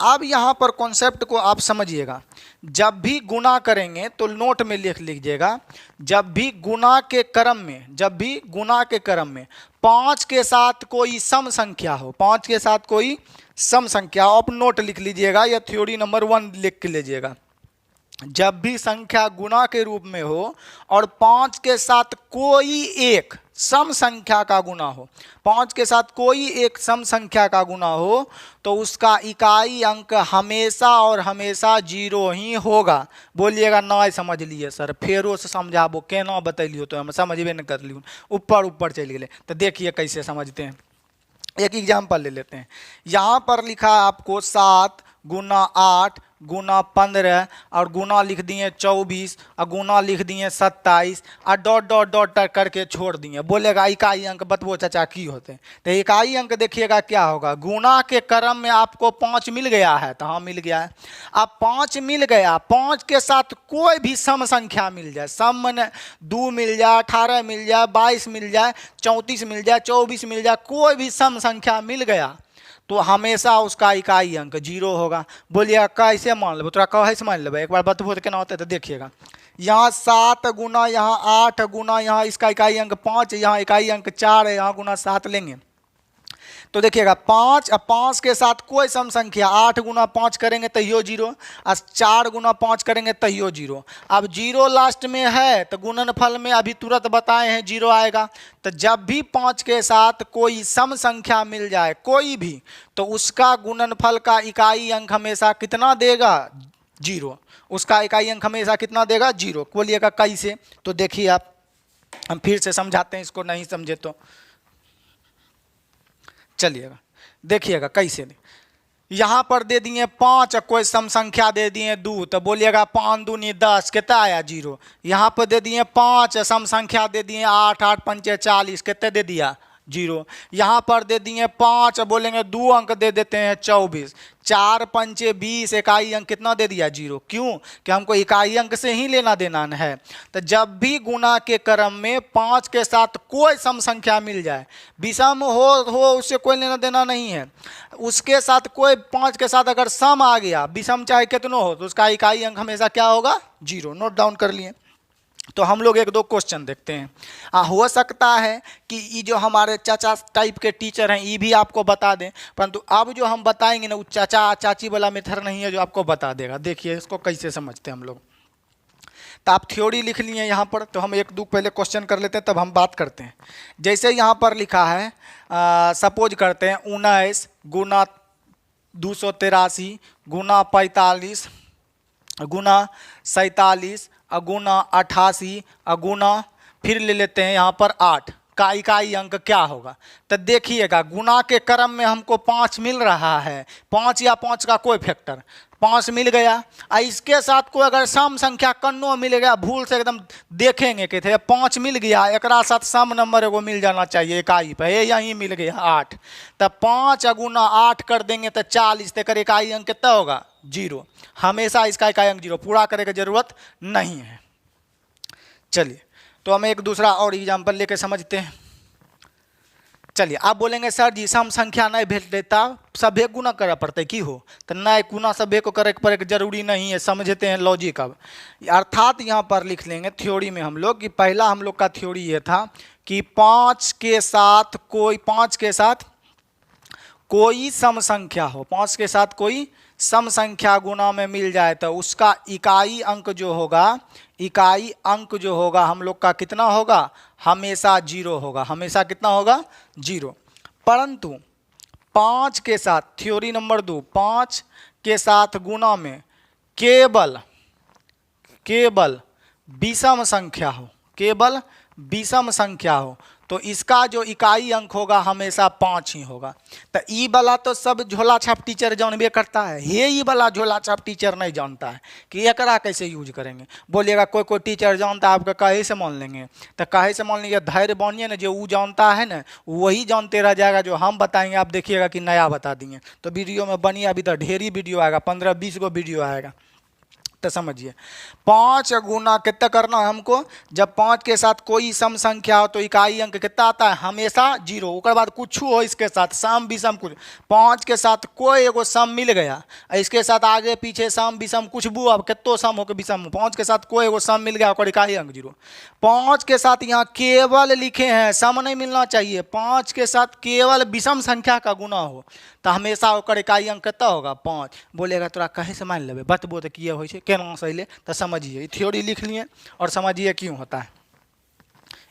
अब यहाँ पर कॉन्सेप्ट को आप समझिएगा। जब भी गुना करेंगे तो नोट में लिख लीजिएगा, जब भी गुना के क्रम में, जब भी गुना के क्रम में 5 के साथ कोई सम संख्या हो, 5 के साथ कोई सम संख्या हो, आप नोट लिख लीजिएगा या थ्योरी नंबर 1 लिख के लीजिएगा। जब भी संख्या गुना के रूप में हो और 5 के साथ कोई एक सम संख्या का गुना हो, 5 के साथ कोई एक सम संख्या का गुना हो, तो उसका इकाई अंक हमेशा और हमेशा 0 ही होगा। बोलिएगा ना समझ लिए सर, फेरो से समझाबो केना बतैलियो तो हम समझबे न कर लियो, ऊपर चल गए। तो देखिए कैसे समझते हैं। एक एग्जाम्पल ले लेते हैं। यहाँ पर लिखा है आपको 7 गुना 8 गुना 15 और गुना लिख दिए 24 और गुना लिख दिए 27 और डॉट डॉट डॉट करके छोड़ दिए। बोलेगा इकाई अंक बतबो चाचा की होते। तो इकाई अंक देखिएगा क्या होगा। गुना के क्रम में आपको 5 मिल गया है, तो हाँ मिल गया है। अब 5 मिल गया, 5 के साथ कोई भी सम संख्या मिल जाए, सम में 2 मिल जाए, 18 मिल जाए, 22 मिल जाए, 34 मिल जाए, 24 मिल जाए, कोई भी सम संख्या मिल गया तो हमेशा उसका इकाई अंक 0 होगा। बोलिए कैसे मान लेबो, तोरा कैसे मान लेबो, एक बार बतबो तो क्या होता है। तो देखिएगा यहाँ 7 गुना यहाँ 8 गुना यहाँ इसका इकाई अंक 5, यहाँ इकाई अंक 4 है, यहाँ गुना 7 लेंगे तो देखिएगा 5, अब 5 के साथ कोई सम संख्या 8 गुना 5 करेंगे तहियो जीरो, और 4 गुना 5 करेंगे तहियो जीरो। अब जीरो लास्ट में है तो गुणनफल में अभी तुरंत बताए हैं जीरो आएगा। तो जब भी 5 के साथ कोई सम संख्या मिल जाए कोई भी, तो उसका गुणनफल का इकाई अंक हमेशा कितना देगा? जीरो। उसका इकाई अंक हमेशा कितना देगा? जीरो। बोलिएगा कैसे? तो देखिए आप, हम फिर से समझाते हैं, इसको नहीं समझे तो चलिएगा देखिएगा कैसे। यहां पर दे दिए 5, कोई सम संख्या दे दिए 2, तो बोलिएगा 5 दूनी 10, कितना आया? जीरो। यहां पर दे दिए 5, सम संख्या दे दिए 8, 8 पंचे 40, कितने दे दिया? जीरो। यहां पर दे दिए 5, बोलेंगे 2 अंक दे देते हैं 24, 4 पंचे 20, इकाई अंक कितना दे दिया? जीरो। क्यों? कि हमको इकाई अंक से ही लेना देना है। तो जब भी गुणा के क्रम में 5 के साथ कोई सम संख्या मिल जाए, विषम हो उससे कोई लेना देना नहीं है, उसके साथ कोई 5 के साथ अगर सम आ गया, विषम चाहे कितना हो, तो उसका इकाई अंक हमेशा क्या होगा? जीरो। नोट डाउन कर लिए। तो हम लोग एक दो क्वेश्चन देखते हैं। हो सकता है कि ये जो हमारे चाचा टाइप के टीचर हैं ये भी आपको बता दें, परंतु अब जो हम बताएंगे ना वो चाचा चाची वाला मेथड नहीं है जो आपको बता देगा। देखिए इसको कैसे समझते हैं हम लोग। तो आप थ्योरी लिख लिए यहाँ पर, तो हम एक दो पहले क्वेश्चन कर लेते हैं तब हम बात करते हैं। जैसे यहाँ पर लिखा है, सपोज करते हैं 19 गुना 283 गुना 45 गुना 47 गुना 88 गुना, फिर ले लेते हैं यहाँ पर 8 का इकाई अंक क्या होगा? तो देखिएगा गुना के क्रम में हमको 5 मिल रहा है, 5 या 5 का कोई फैक्टर 5 मिल गया। इसके साथ कोई अगर सम संख्या कन्नो मिल गया, भूल से एकदम देखेंगे कि थे 5 मिल गया, एक साथ सम नंबर एगो मिल जाना चाहिए इकाई पे, यहीं मिल गया 8। तो 5 गुना 8 कर देंगे तो 40, तक इकाई अंक कितना होगा? जीरो। हमेशा इसका इकाई अंक जीरो, पूरा करने की जरूरत नहीं है। चलिए तो हम एक दूसरा और एग्जाम्पल लेके समझते हैं। चलिए आप बोलेंगे सर जी सम संख्या नहीं भेज देता सभ्य गुना करे पड़ते की हो? तो नहीं, गुना सभ्य को करे पर जरूरी नहीं है, समझते हैं लॉजिक। अब अर्थात यहाँ पर लिख लेंगे थ्योरी में हम लोग कि पहला हम लोग का थ्योरी ये था कि 5 के साथ कोई सम संख्या हो, 5 के साथ कोई सम संख्या गुना में मिल जाए तो उसका इकाई अंक जो होगा हम लोग का कितना होगा? हमेशा जीरो होगा। हमेशा कितना होगा? जीरो। परंतु 5 के साथ, थ्योरी नंबर 2, 5 के साथ गुना में केवल विषम संख्या हो, तो इसका जो इकाई अंक होगा हमेशा 5 ही होगा। तो ई वाला तो सब झोला छाप टीचर जानबे करता है, ये वाला झोला छाप टीचर नहीं जानता है कि एकरा कैसे यूज करेंगे। बोलिएगा कोई टीचर जानता है, आपका कहे से मान लेंगे? तो कहे से मान लीजिए, धैर्य बनिए ना, जो वो जानता है ना वही जानते रह जाएगा, जो हम बताएंगे आप देखिएगा कि नया बता देंगे। तो वीडियो में बनिए, अभी तो ढेरी वीडियो आएगा, 15-20 गो वीडियो आएगा। तो समझिए 5 गुना कितना करना है हमको? जब 5 के साथ कोई सम संख्या हो तो इकाई अंक कितना आता है? हमेशा जीरो। उसके बाद कुछ हो इसके साथ सम विषम कुछ, 5 के साथ कोई एगो सम मिल गया, इसके साथ आगे पीछे सम विषम कुछ भी, अब कितो सम हो के विषम, 5 के साथ कोई एगो सम मिल गया और इकाई अंक जीरो। 5 के साथ यहाँ केवल लिखे हैं, सम नहीं मिलना चाहिए, 5 के साथ केवल विषम संख्या का गुना हो तो हमेशा ओकर इकाई अंक कितना होगा? 5। बोलेगा तोरा कहे से मान लेबे, बतबो तो किए हो केना सही, तो समझिए थ्योरी लिख लिए और समझिए क्यों होता है।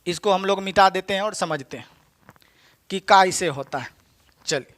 इसको हम लोग मिटा देते हैं और समझते हैं कि कैसे होता है। चलिए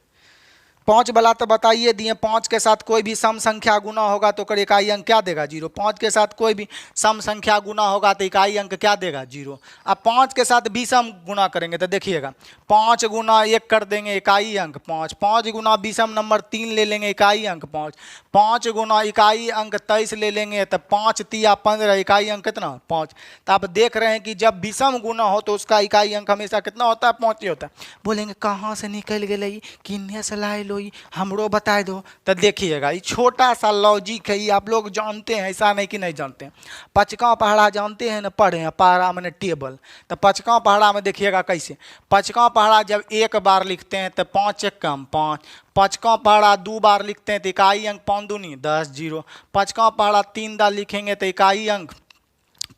5 वाला तो बताइए दिए, 5 के साथ कोई भी सम संख्या गुना होगा तो कर इकाई अंक क्या देगा? जीरो। 5 के साथ कोई भी सम संख्या गुना होगा तो इकाई अंक क्या देगा? जीरो। अब 5 के साथ विषम गुना करेंगे तो देखिएगा 5 गुना 1 कर देंगे, इकाई अंक 5। 5 गुना विषम नंबर 3 ले लेंगे, इकाई अंक 5। 5 गुना इकाई अंक 23 ले लेंगे तो 5 तिया 15, इकाई अंक कितना? 5। तो आप देख रहे हैं कि जब विषम गुना हो तो उसका इकाई अंक हमेशा कितना होता है? 5 ही होता है। बोलेंगे कहाँ से निकल गई, किन्ने से लाए लो, हमरो बता दो। तो देखिएगा ये छोटा सा लॉजिक है, ये आप लोग जानते हैं, ऐसा नहीं कि नहीं जानते हैं। पचका पहाड़ा जानते हैं ना, पढ़े हैं पहाड़ा मैंने टेबल। तो पचका पहाड़ा में देखिएगा कैसे, पचका पहाड़ा जब 1 बार लिखते हैं तो 5 1 कम 5, पचका पहाड़ा 2 बार लिखते हैं तो इकाई अंक 5 दूनी 10 जीरो, पचका पहाड़ा 3 बार लिखेंगे तो इकाई अंक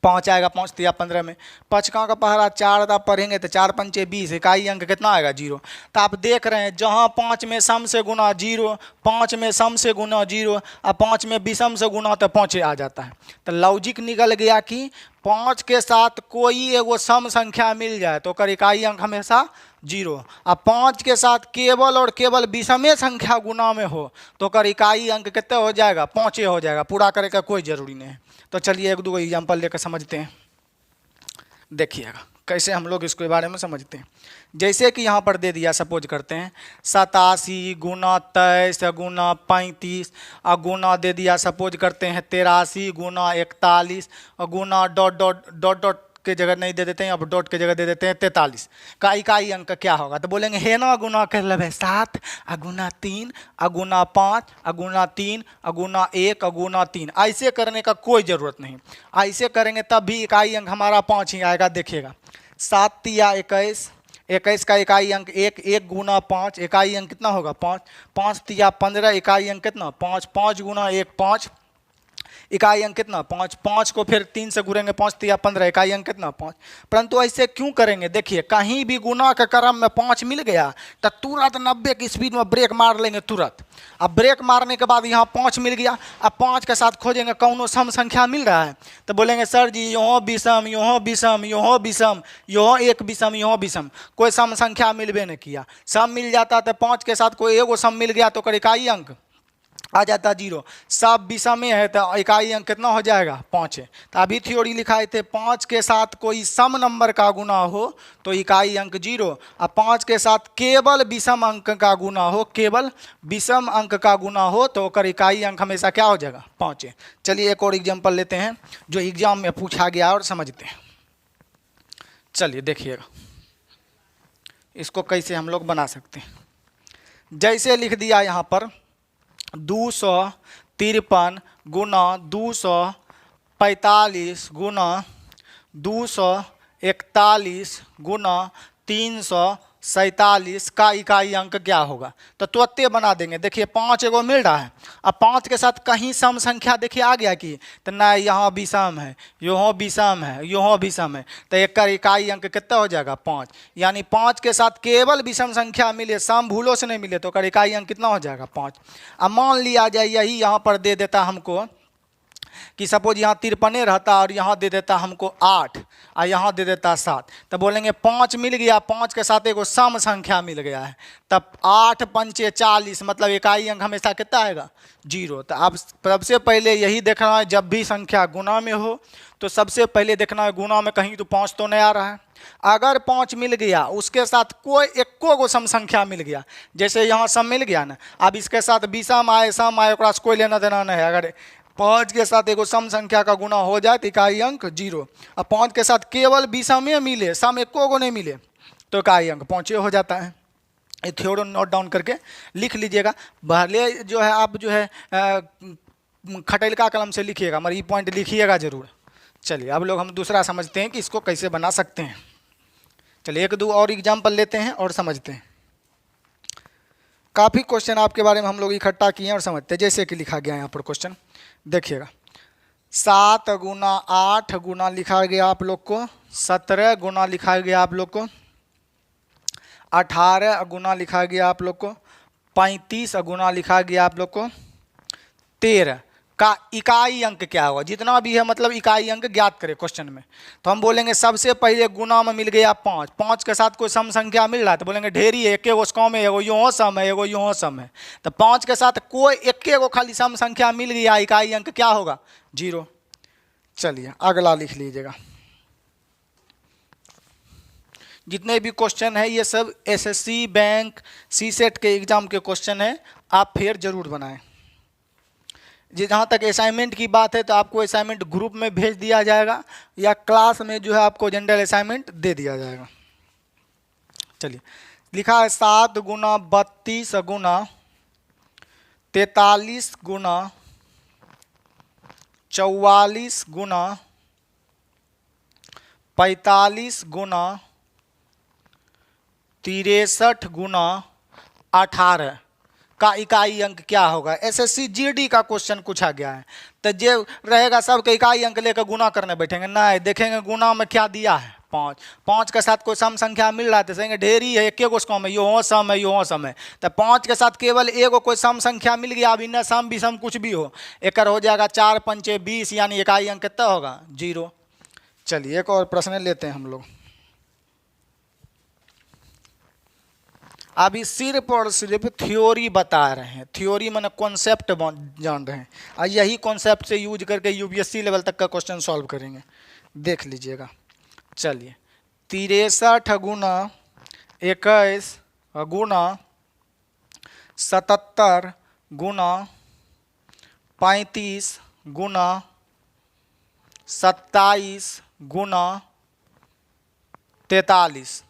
5 आएगा, 5 तिया 15 में। पचका का पहरा 4 आप पढ़ेंगे तो 4 पंचे 20, इकाई अंक कितना आएगा 0। तो आप देख रहे हैं जहाँ 5 में सम से गुना 0, 5 में सम से गुना 0 और 5 में विषम से गुना तो 5 आ जाता है। तो लॉजिक निकल गया कि 5 के साथ कोई एगो सम संख्या मिल जाए तो ओकर इकाई अंक हमेशा 0। अब 5 के साथ केवल और केवल विषमे संख्या गुना में हो तो ओकर इकाई अंक कितने हो जाएगा, 5 हो जाएगा। पूरा करे का कोई जरूरी नहीं है। तो चलिए एक दो एग्जाम्पल लेकर समझते हैं। देखिएगा कैसे हम लोग इसके बारे में समझते हैं। जैसे कि यहाँ पर दे दिया, सपोज करते हैं 87 गुना 23 गुना 35 और गुना दे दिया सपोज करते हैं 83 गुना 41 और गुना डॉट डॉट डॉट डॉट के जगह नहीं दे देते हैं, अब डॉट के जगह दे देते हैं 43 का इकाई अंक क्या होगा। तो बोलेंगे है ना गुना कर लब 7 गुना 3 गुना 5 गुना 3 गुना 1 गुना 3। ऐसे करने का कोई ज़रूरत नहीं। ऐसे करेंगे तब भी इकाई अंक हमारा 5 ही आएगा। देखिएगा 7 तिया 21, 21 का इकाई अंक 1, 1 गुना 5 इकाई अंक कितना होगा 5, 5 तिया 15 इकाई अंक कितना 5, 5 गुना 1 5 इकाई अंक कितना 5, 5 को फिर 3 से गुणेंगे 5 तिया 15 इकाई अंक कितना 5। परंतु ऐसे क्यों करेंगे, देखिए कहीं भी गुना के क्रम में 5 मिल गया तो तुरंत 90 की स्पीड में ब्रेक मार लेंगे तुरंत। अब ब्रेक मारने के बाद यहाँ 5 मिल गया, अब 5 के साथ खोजेंगे कौनो सम संख्या मिल रहा है तो बोलेंगे सर जी यहाँ विषम यहाँ विषम यहाँ विषम यहाँ एक विषम यहाँ विषम, कोई सम संख्या मिलबे नहीं किया। सम मिल जाता तो 5 के साथ कोई एगो सम मिल गया तो ओकर इकाई अंक आ जाता 0। सब विषमे है तो इकाई अंक कितना हो जाएगा 5 है। तो अभी थ्योरी लिखाए थे 5 के साथ कोई सम नंबर का गुना हो तो इकाई अंक 0 और 5 के साथ केवल विषम अंक का गुना हो, केवल विषम अंक का गुना हो तो ओकर इकाई अंक हमेशा क्या हो जाएगा 5 है। चलिए एक और एग्जाम्पल लेते हैं जो एग्जाम में पूछा गया और समझते हैं। चलिए देखिएगा इसको कैसे हम लोग बना सकते हैं। जैसे लिख दिया यहाँ पर 253 गुना 245 गुना 241 गुना 347 का इकाई अंक क्या होगा। तो तुरंत बना देंगे। देखिए 5 एगो मिल रहा है, अब 5 के साथ कहीं सम संख्या देखिए आ गया कि तो ना यहाँ विषम है यहाँ विषम है यहाँ विषम है तो एक का इकाई अंक कितना हो जाएगा 5। यानी 5 के साथ केवल विषम संख्या मिले, सम भूलों से नहीं मिले तो उसका इकाई अंक कितना हो जाएगा 5। अब मान लिया जाए यही यहाँ पर दे देता हमको कि सपोज यहाँ 53 रहता और यहाँ दे देता हमको 8 और यहाँ दे देता 7 तो बोलेंगे 5 मिल गया, 5 के साथ एगो सम संख्या मिल गया है तब 8 पंचे 40 मतलब इकाई अंक हमेशा कितना आएगा 0। तो अब सबसे पहले यही देखना है जब भी संख्या गुना में हो तो सबसे पहले देखना है गुना में कहीं तो 5 तो नहीं आ रहा है। अगर 5 मिल गया उसके साथ कोई एको गो सम संख्या मिल गया, जैसे यहाँ सम मिल गया ना, अब इसके साथ विषम आए सम आए ओकरा से कोई लेना देना नहीं है। अगर 5 के साथ एगो सम संख्या का गुना हो जाए तो इकाई अंक 0। अब 5 के साथ केवल विषमे मिले, सम एको गो नहीं मिले तो इकाई अंक 5 हो जाता है। ये थ्योरम नोट डाउन करके लिख लीजिएगा। भले जो है आप जो है खटेलका कलम से लिखिएगा मगर ये पॉइंट लिखिएगा जरूर। चलिए अब लोग हम दूसरा समझते हैं कि इसको कैसे बना सकते हैं। चलिए एक दो और एग्जाम्पल लेते हैं और समझते हैं। काफ़ी क्वेश्चन आपके बारे में हम लोग इकट्ठा किए हैं और समझते हैं। जैसे कि लिखा गया यहाँ पर क्वेश्चन देखिएगा 7 गुना 8 गुना लिखा गया आप लोग को, 17 गुना लिखा गया आप लोग को, 18 गुना लिखा गया आप लोग को, 35 गुना लिखा गया आप लोग को, 13 का इकाई अंक क्या होगा। जितना भी है मतलब इकाई अंक ज्ञात करें क्वेश्चन में। तो हम बोलेंगे सबसे पहले गुना में मिल गया 5, 5 के साथ कोई सम संख्या मिल रहा है तो बोलेंगे ढेरी है, एक एगो कम है, एगो यूँ सम है, एगो यूँ सम है। तो 5 के साथ कोई एक एगो खाली सम संख्या मिल गया, इकाई अंक क्या होगा 0। चलिए अगला लिख लीजिएगा। जितने भी क्वेश्चन है ये सब एसएससी बैंक सीसेट के एग्जाम के क्वेश्चन है, आप फिर जरूर बनाएं। जहाँ तक असाइनमेंट की बात है तो आपको असाइनमेंट ग्रुप में भेज दिया जाएगा या क्लास में जो है आपको जनरल असाइनमेंट दे दिया जाएगा। चलिए लिखा है 7 गुना 32 गुना 43 गुना 44 गुना 45 गुना 63 गुना 18 का इकाई अंक क्या होगा। एसएससी जीडी का क्वेश्चन पूछा गया है। तो जे रहेगा सबके इकाई अंक लेकर गुना करने बैठेंगे, नहीं, देखेंगे गुना में क्या दिया है 5। 5 के साथ कोई सम संख्या मिल रहा है तो कहेंगे ढेरी है, एक गो कम है, यो सम है, यो सम है। तो 5 के साथ केवल एगो कोई सम संख्या मिल गया, अभी न सम विषम कुछ भी हो, एक हो जाएगा 4 पंचे 20, यानी इकाई अंक कितना होगा 0। चलिए एक और प्रश्न लेते हैं हम लोग। अभी सिर्फ और सिर्फ थ्योरी बता रहे हैं, थ्योरी माने कॉन्सेप्ट जान रहे हैं, और यही कॉन्सेप्ट से यूज करके यूपीएससी लेवल तक का क्वेश्चन सॉल्व करेंगे, देख लीजिएगा। चलिए 63 गुना 21 गुना 77 गुना 35 गुना 27 गुना 43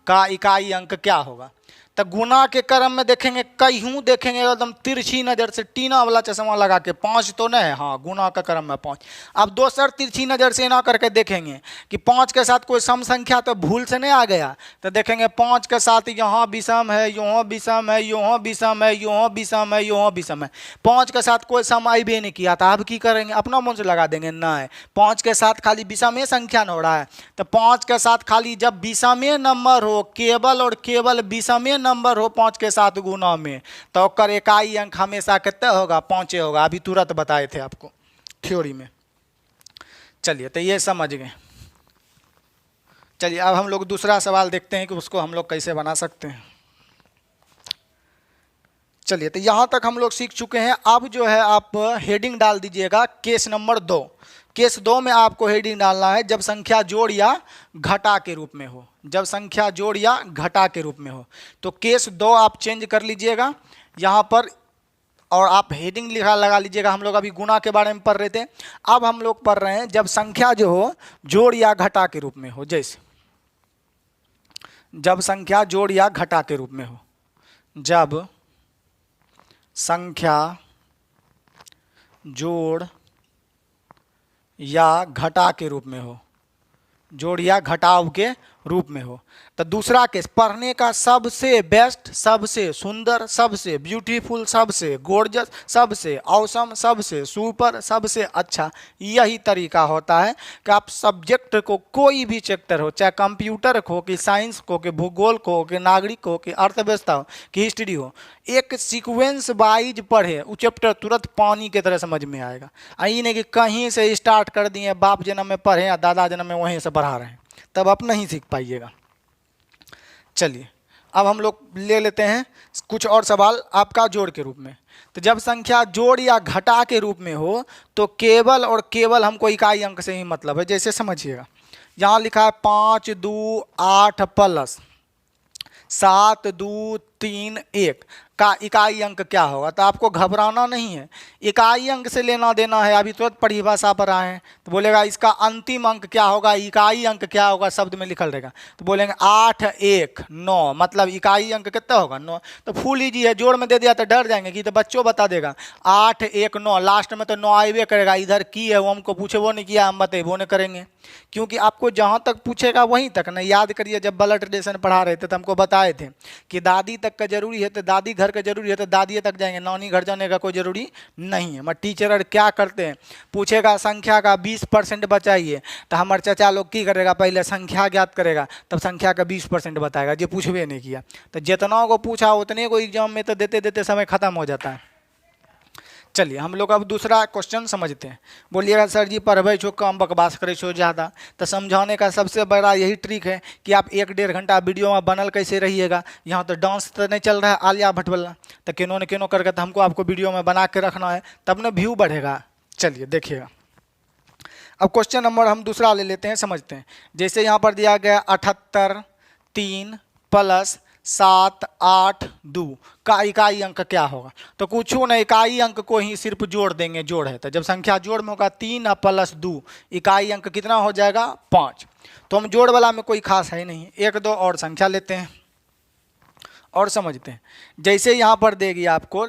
का इकाई अंक क्या होगा। तो गुना के क्रम में देखेंगे, कहीं देखेंगे एकदम तिरछी नज़र से, टीना वाला चश्मा लगा के, 5 तो नहीं है, हाँ गुना का क्रम में 5। अब दोसर तिरछी नज़र से ना करके देखेंगे कि 5 के साथ कोई सम संख्या तो भूल से नहीं आ गया, तो देखेंगे 5 के साथ यहाँ विषम है, यहाँ विषम है, यहाँ विषम है, यहाँ विषम है, यहाँ विषम है। 5 के साथ कोई सम आई भी नहीं किया था, अब की करेंगे, अपना मन से लगा देंगे, नहीं 5 के साथ खाली विषम संख्या न हो रहा है, तो 5 के साथ खाली जब विषमे नंबर हो, केवल और केवल विषमे नंबर हो 5 के साथ गुना में, तो ओकर इकाई अंक हमेशा कितना होगा 5 होगा। अभी तुरंत बताए थे आपको थ्योरी में। चलिए तो ये समझ गए। चलिए अब हम लोग दूसरा सवाल देखते हैं कि उसको हम लोग कैसे बना सकते हैं। चलिए तो यहाँ तक हम लोग सीख चुके हैं। अब जो है आप हेडिंग डाल दीजिएगा केस नंबर 2। केस 2 में आपको हेडिंग डालना है जब संख्या जोड़ या घटा के रूप में हो, जब संख्या जोड़ या घटा के रूप में हो। तो केस 2 आप चेंज कर लीजिएगा यहाँ पर, और आप हेडिंग लिखा लगा लीजिएगा। हम लोग अभी गुना के बारे में पढ़ रहे थे, अब हम लोग पढ़ रहे हैं जब संख्या जो हो जोड़ या घटा के रूप में हो। जैसे जब संख्या जोड़ या घटा के रूप में हो, जब संख्या जोड़ या घटा के रूप में हो, जोड़ या घटाव के रूप में हो। तो दूसरा केस, पढ़ने का सबसे बेस्ट, सबसे सुंदर, सबसे ब्यूटीफुल, सबसे गॉर्जियस, सबसे ऑसम, सबसे सुपर, सबसे अच्छा यही तरीका होता है कि आप सब्जेक्ट को, कोई भी चैप्टर हो, चाहे कंप्यूटर हो कि साइंस को कि भूगोल को कि नागरिक हो कि अर्थव्यवस्था हो कि हिस्ट्री हो, एक सीक्वेंस वाइज पढ़े, वो चैप्टर तुरंत पानी की तरह समझ में आएगा। आई नहीं कि कहीं से स्टार्ट कर दिए, बाप जन्म में पढ़े या दादा जन्म में वहीं से पढ़ा रहे हैं, तब आप नहीं सीख पाइएगा। चलिए अब हम लोग ले लेते हैं कुछ और सवाल आपका जोड़ के रूप में। तो जब संख्या जोड़ या घटा के रूप में हो तो केवल और केवल हमको इकाई अंक से ही मतलब है। जैसे समझिएगा, यहाँ लिखा है 5 2 8 प्लस 7 2 3 1 का इकाई अंक क्या होगा। तो आपको घबराना नहीं है, इकाई अंक से लेना देना है। अभी तुरंत परिभाषा पर आए हैं तो बोलेगा इसका अंतिम अंक क्या होगा, इकाई अंक क्या होगा, शब्द में लिखल रहेगा। तो बोलेंगे 8 1 9, मतलब इकाई अंक कितना होगा 9। तो फुल इजी है, जोड़ में दे दिया तो डर जाएंगे कि तो बच्चों बता देगा 8 1 9, लास्ट में तो 9 आइबे करेगा। इधर की है वो हमको पूछे वो नहीं किया, हम बतेबो नहीं करेंगे, क्योंकि आपको जहाँ तक पूछेगा वहीं तक ना। याद करिए जब ब्लड रिलेशन पढ़ा रहे थे तो हमको बताए थे कि दादी तक का जरूरी है तो दादी घर का जरूरी है तो दादी तक जाएंगे, नानी घर जाने का कोई जरूरी नहीं है। मगर टीचर क्या करते हैं, पूछेगा संख्या का 20% बचाइए, तो हमारे चाचा लोग की करेगा, पहले संख्या ज्ञात करेगा तब संख्या का 20% बताएगा, जो पूछबे नहीं किया। तो जितना को पूछा उतने को एग्जाम में तो देते देते समय खत्म हो जाता है। चलिए हम लोग अब दूसरा क्वेश्चन समझते हैं। बोलिएगा सर जी पढ़े छो कम, बकवास करे छो ज़्यादा। तो समझाने का सबसे बड़ा यही ट्रिक है कि आप 1-1.5 घंटा वीडियो में बनल कैसे रहिएगा। यहाँ तो डांस तो नहीं चल रहा है आलिया भट्ट वाला, तो किनो न किनो करके तो हमको आपको वीडियो में बना के रखना है, तब ना व्यू बढ़ेगा। चलिए देखिएगा, अब क्वेश्चन नंबर हम दूसरा ले लेते हैं, समझते हैं। जैसे यहाँ पर दिया गया 78 3 प्लस 7 8 2 का इकाई अंक क्या होगा। तो कुछ नहीं, इकाई अंक को ही सिर्फ जोड़ देंगे, जोड़ है तो जब संख्या जोड़ में होगा 3 प्लस 2, इकाई अंक कितना हो जाएगा 5। तो हम जोड़ वाला में कोई खास है नहीं, 1 2 और संख्या लेते हैं और समझते हैं। जैसे यहाँ पर देगी आपको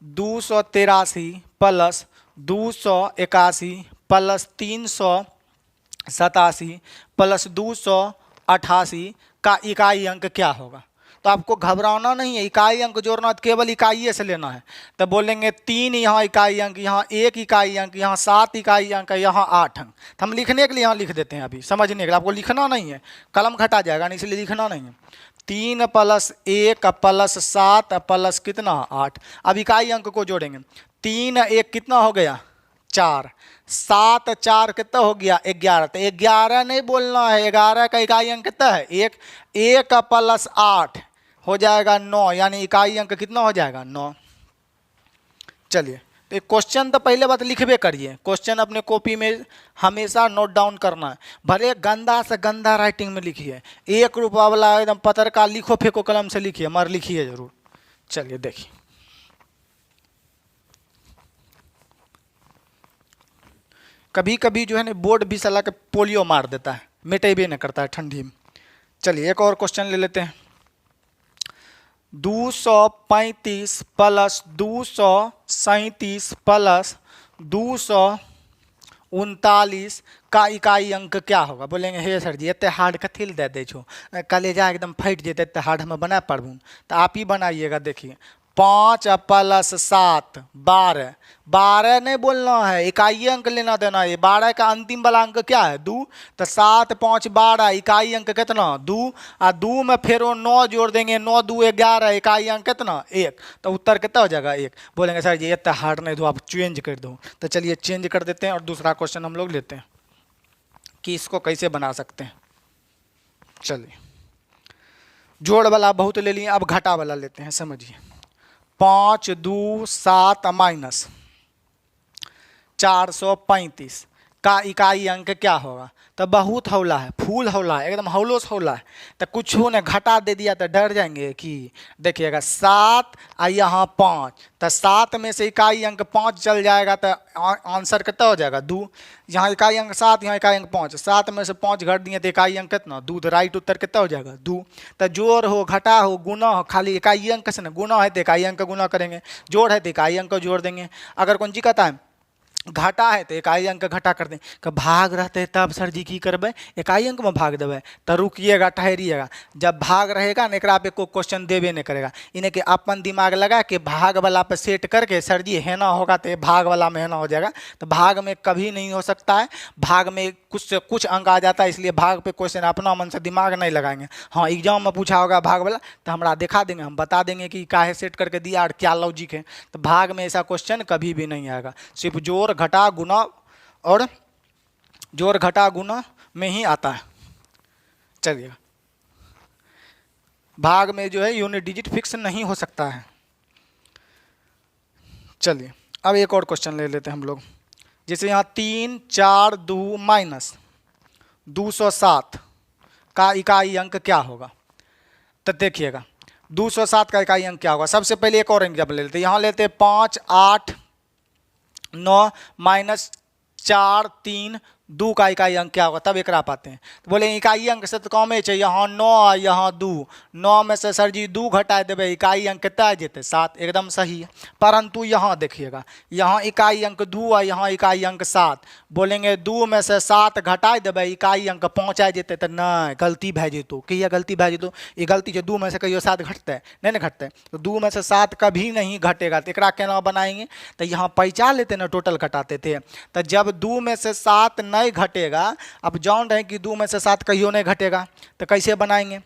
283 प्लस 281 प्लस 387 प्लस 288 का इकाई अंक क्या होगा। तो आपको घबराना नहीं है, इकाई अंक जोड़ना है तो केवल इकाई से लेना है। तो बोलेंगे 3 यहाँ इकाई अंक, यहाँ 1 इकाई अंक, यहाँ 7 इकाई अंक, यहाँ 8 अंक। तो हम लिखने के लिए यहाँ लिख देते हैं, अभी समझने के लिए। आपको लिखना नहीं है, कलम घटा जाएगा नहीं, इसलिए लिखना नहीं है। 3 + 1 + 7 प्लस कितना 8। अब इकाई अंक को जोड़ेंगे। 3 1 कितना हो गया 4, 7 4 कितना हो गया 11। तो 11 नहीं बोलना है, 11 का इकाई अंक कितना है 1। 1 + 8 हो जाएगा 9, यानी इकाई अंक कितना हो जाएगा 9। चलिए, तो क्वेश्चन तो पहले बात लिखबे करिए, क्वेश्चन अपने कॉपी में हमेशा नोट डाउन करना है, भले गंदा से गंदा राइटिंग में लिखिए, 1 रुपया वाला एकदम पत्थर का लिखो फेंको कलम से लिखिए, मगर लिखिए जरूर। चलिए देखिए, कभी कभी जो है ना बोर्ड भी साला के पोलियो मार देता है, मिटेबे नहीं करता है ठंडी में। चलिए एक और क्वेश्चन ले लेते हैं। 235 + 237 + 239 का इकाई अंक क्या होगा। बोलेंगे हे सर जी इतने हार्ड कथी दे दे छो, कलेजा एकदम फट जेते, इतने हार्ड हम बना पाबू। तो आप ही बनाइएगा। देखिए 5 + 7 12, 12 नहीं बोलना है, इकाई अंक लेना देना है। 12 का अंतिम वाला अंक क्या है 2, तो 7 5 12, इकाई अंक कितना 2, और 2 में फिर 9 जोड़ देंगे, 9 2 11, इकाई अंक कितना 1। तो उत्तर कितना हो जाएगा 1। बोलेंगे सर जी इतना हार्ड नहीं दो, आप चेंज कर दो। तो चलिए चेंज कर देते हैं और दूसरा क्वेश्चन हम लोग लेते हैं कि इसको कैसे बना सकते हैं। चलिए, जोड़ वाला बहुत ले लिए, अब घटा वाला लेते हैं। समझिए 5 2 7 - 435 का इकाई अंक क्या होगा। तो बहुत हौला है, फूल हौला है, एकदम हौलोस हौला है। तो कुछ ने घटा दे दिया तो डर जाएंगे कि देखिएगा 7 और यहाँ 5, तो 7 में से इकाई अंक 5 चल जाएगा, तो आंसर कितना हो जाएगा 2। यहाँ इकाई अंक 7, यहाँ इकाई अंक 5, 7 में से 5 घट दिए तो इकाई अंक कितना 2। तो राइट उत्तर कितना हो जाएगा 2। तो जोड़ हो घटा हो गुना हो, खाली इकाई अंक से ना, गुना है तो इकाई अंक गुना करेंगे, जोड़ है तो इकाई अंक जोड़ देंगे। अगर कौन जी कहता है घाटा है तो इकाई अंक घटा कर दें। कि भाग रहते तब सर जी की करबे, इकाई अंक में भाग देवे। तो रुकिएगा ठहरिएगा, जब भाग रहेगा ना एकरा पे कोई क्वेश्चन देवे नहीं करेगा। इन्हें के अपन दिमाग लगा के भाग वाला पे सेट करके सर जी है ना होगा तो भाग वाला में है ना हो जाएगा। तो भाग में कभी नहीं हो सकता है, भाग में कुछ से कुछ अंक आ जाता है, इसलिए भाग पे क्वेश्चन अपना मन से दिमाग नहीं लगाएंगे। हाँ एग्जाम में पूछा होगा भाग वाला तो हमारा दिखा देंगे, हम बता देंगे कि काहे सेट करके दिया और क्या लॉजिक है। तो भाग में ऐसा क्वेश्चन कभी भी नहीं आएगा, सिर्फ जोड़ घटा गुना और जोड़ घटा गुना में ही आता है। चलिए, भाग में जो है यूनिट डिजिट फिक्स नहीं हो सकता है। चलिए अब एक और क्वेश्चन ले लेते हैं हम लोग। जैसे यहाँ 3 4 2 - 207 का इकाई अंक क्या होगा। तो देखिएगा 207 का इकाई अंक क्या होगा। सबसे पहले एक और एग्जाम्पल ले लेते हैं। यहाँ लेते हैं 5 8 9 - 4 3 2 का इकाई अंक क्या होगा, तब एक पाते हैं। तो बोले इकाई अंक से तो कम है, यहाँ 9 यहाँ 2, 9 में से सर जी 2 घटा देवे, इकाई अंक कितना आ जेते 7, एकदम सही है। परंतु यहाँ देखिएगा, यहाँ इकाई अंक 2 और यहाँ इकाई अंक 7। बोलेंगे 2 में से 7 घटा देवे, इकाई अंक पहुँचा जेते, तो नहीं गलती भै जेतो। कहिए गलती भै जेतो, ये गलती जो 2 में से कहियो 7 घटते नहीं ना घटते, तो 2 में से 7 कभी नहीं घटेगा। तो एकरा केना बनाएंगे, तो यहाँ पैसा लेते ना टोटल घटाते थे। तो जब 2 में से 7 नहीं घटेगा, अब जान रहे कि 2 में से 7 कहियो नहीं घटेगा, तो कैसे बनाएंगे।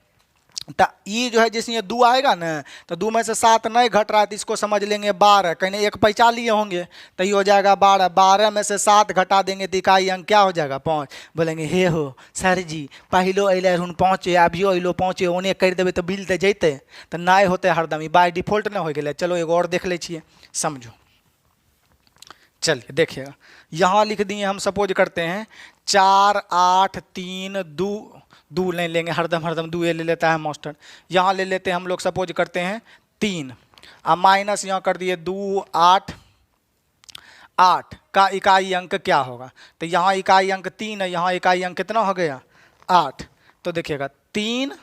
तो ये जो है जिसमें 2 आएगा ना, तो 2 में से 7 नहीं घट रहा है तो इसको समझ लेंगे 12, कहीं एक पैसा लिए होंगे तो ये हो जाएगा 12। 12 में से 7 घटा देंगे तो इकाई अंक क्या हो जाएगा 5। बोलेंगे हे हो सर जी पहलो अल हूँ पहुँचे, अभियो अलो पहुँचे, ओने कर देवे तो बिल तो जैते, तो नहीं होते हरदम, ये बाय डिफॉल्ट नहीं हो गए। चलो एगो और देख लीजिए, समझो। चलिए देखिएगा, यहाँ लिख दिए हम, सपोज करते हैं 4 8 3 2, 2 नहीं लेंगे, हरदम 2 ले लेता है मास्टर। यहाँ ले लेते हैं हम लोग, सपोज करते हैं 3 और माइनस यहाँ कर दिए 2 8 8 का इकाई अंक क्या होगा। तो यहाँ इकाई अंक 3 है, यहाँ इकाई अंक कितना हो गया 8। तो देखिएगा 3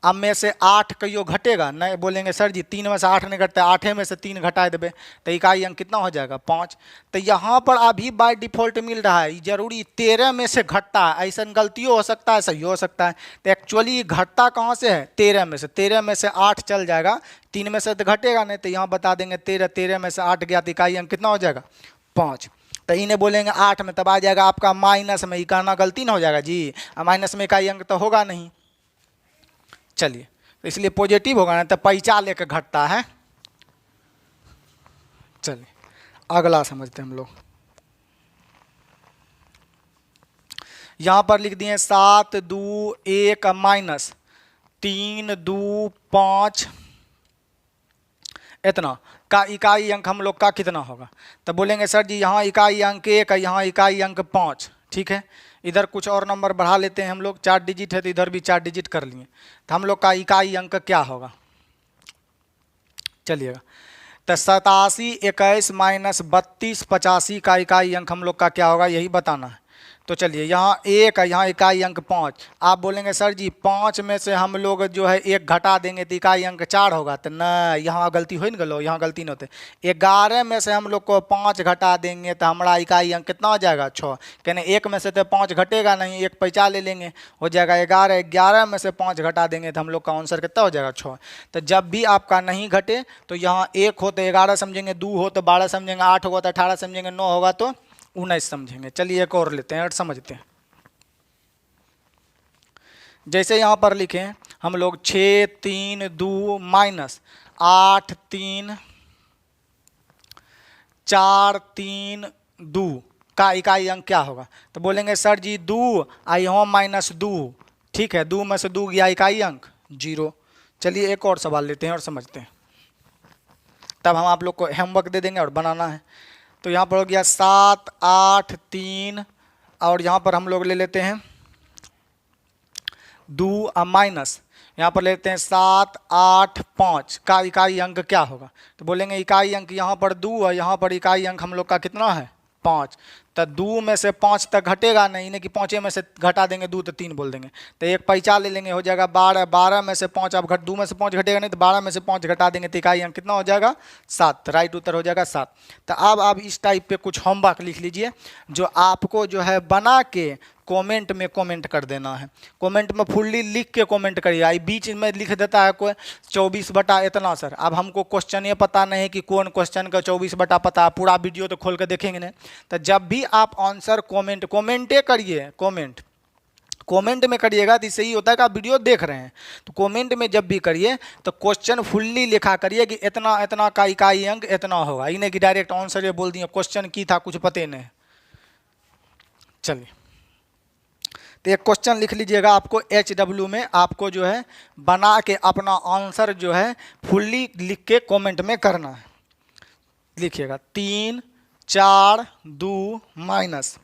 अब में से 8 कहियो घटेगा नहीं, बोलेंगे सर जी 3 में से 8 नहीं घटता, 8 में से 3 घटा देवे तो इकाई अंक कितना हो जाएगा 5। तो यहाँ पर अभी बाय डिफॉल्ट मिल रहा है, जरूरी 13 में से घटता है, ऐसा गलतियों हो सकता है, सही हो सकता है। तो एक्चुअली घटता कहाँ से है 13 में से, 13 में से 8 चल जाएगा, 3 में से तो घटेगा नहीं, तो यहाँ बता देंगे 13, 13 में से 8 गया तो इकाई अंक कितना हो जाएगा 5। तो इन्हें बोलेंगे 8 में, तब आ जाएगा आपका माइनस में, इकाना गलती ना हो जाएगा जी, माइनस में इकाई अंक तो होगा नहीं। चलिए तो इसलिए पॉजिटिव होगा ना, तो पैसा लेकर घटता है। चलिए अगला समझते हैं हम लोग। यहां पर लिख दिए 7 2 1 माइनस 3 2 5 इतना का इकाई अंक हम लोग का कितना होगा। तो बोलेंगे सर जी यहाँ इकाई अंक 1 है, यहाँ इकाई अंक 5, ठीक है। इधर कुछ और नंबर बढ़ा लेते हैं हम लोग, 4 डिजिट है तो इधर भी 4 डिजिट कर लिए, तो हम लोग का इकाई अंक क्या होगा। चलिएगा तो 87 21 माइनस 32 85 का इकाई अंक हम लोग का क्या होगा, यही बताना है। तो चलिए यहाँ 1 है, यहाँ इकाई अंक 5। आप बोलेंगे सर जी 5 में से हम लोग जो है 1 घटा देंगे तो इकाई अंक 4 होगा, तो नहीं, यहाँ गलती हो ना गलो, यहाँ गलती नहीं होते। 11 में से हम लोग को 5 घटा देंगे तो हमारा इकाई अंक कितना हो जाएगा 6। कहने 1 में से तो 5 घटेगा नहीं, 1 पैसा ले लेंगे, हो जाएगा 11। 11 में से 5 घटा देंगे तो हम लोग का आंसर कितना हो जाएगा 6। तो जब भी आपका नहीं घटे तो यहाँ 1 हो तो 11 समझेंगे, 2 हो तो 12 समझेंगे, 8 होगा तो 18 समझेंगे, 9 होगा तो 19 समझेंगे। चलिए एक और लेते हैं और समझते हैं। जैसे यहां पर लिखे हम लोग 6 3 2 माइनस 8 3 4 3 2 का इकाई अंक क्या होगा। तो बोलेंगे सर जी 2 आई यहाँ माइनस 2, ठीक है, 2 में से 2 गया इकाई अंक 0। चलिए एक और सवाल लेते हैं और समझते हैं, तब हम आप लोग को होमवर्क दे देंगे और बनाना है। तो यहाँ पर हो गया 7 8 3 और यहाँ पर हम लोग ले लेते हैं 2 माइनस, यहाँ पर लेते हैं 7 8 5 का इकाई अंक क्या होगा। तो बोलेंगे इकाई अंक यहाँ पर 2 है, यहाँ पर इकाई अंक हम लोग का कितना है 5। तो 2 में से 5 तक घटेगा नहीं, नहीं कि 5 में से घटा देंगे 2 तो 3 बोल देंगे, तो 1 पैसा ले लेंगे, हो जाएगा 12। 12 में से 5 अब 2 में से 5 घटेगा नहीं, तो 12 में से 5 घटा देंगे तो इकाई अंक कितना हो जाएगा 7। राइट उत्तर हो जाएगा 7। तो अब आप इस टाइप पे कुछ होमवर्क लिख लीजिए जो आपको जो है बना के कमेंट में कमेंट कर देना है। कमेंट में फुल्ली लिख के कमेंट करिए। आई बीच में लिख देता है कोई 24 बटा इतना सर, अब हमको क्वेश्चन ये पता नहीं है कि कौन क्वेश्चन का 24 बटा पता है, पूरा वीडियो तो खोल के देखेंगे नहीं। तो जब भी आप आंसर कमेंटे करिए, कमेंट में करिएगा तो इससे ही होता है कि आप वीडियो देख रहे हैं, तो कमेंट में जब भी करिए तो क्वेश्चन फुल्ली लिखा करिए कि इतना इतना का इकाई अंक इतना होगा, इन्हें कि डायरेक्ट आंसर ये बोल दिए, क्वेश्चन की था कुछ पते नहीं। चलिए तो एक क्वेश्चन लिख लीजिएगा, आपको HW में आपको जो है बना के अपना आंसर जो है फुल्ली लिख के कमेंट में करना है। लिखिएगा 3 4 2 माइनस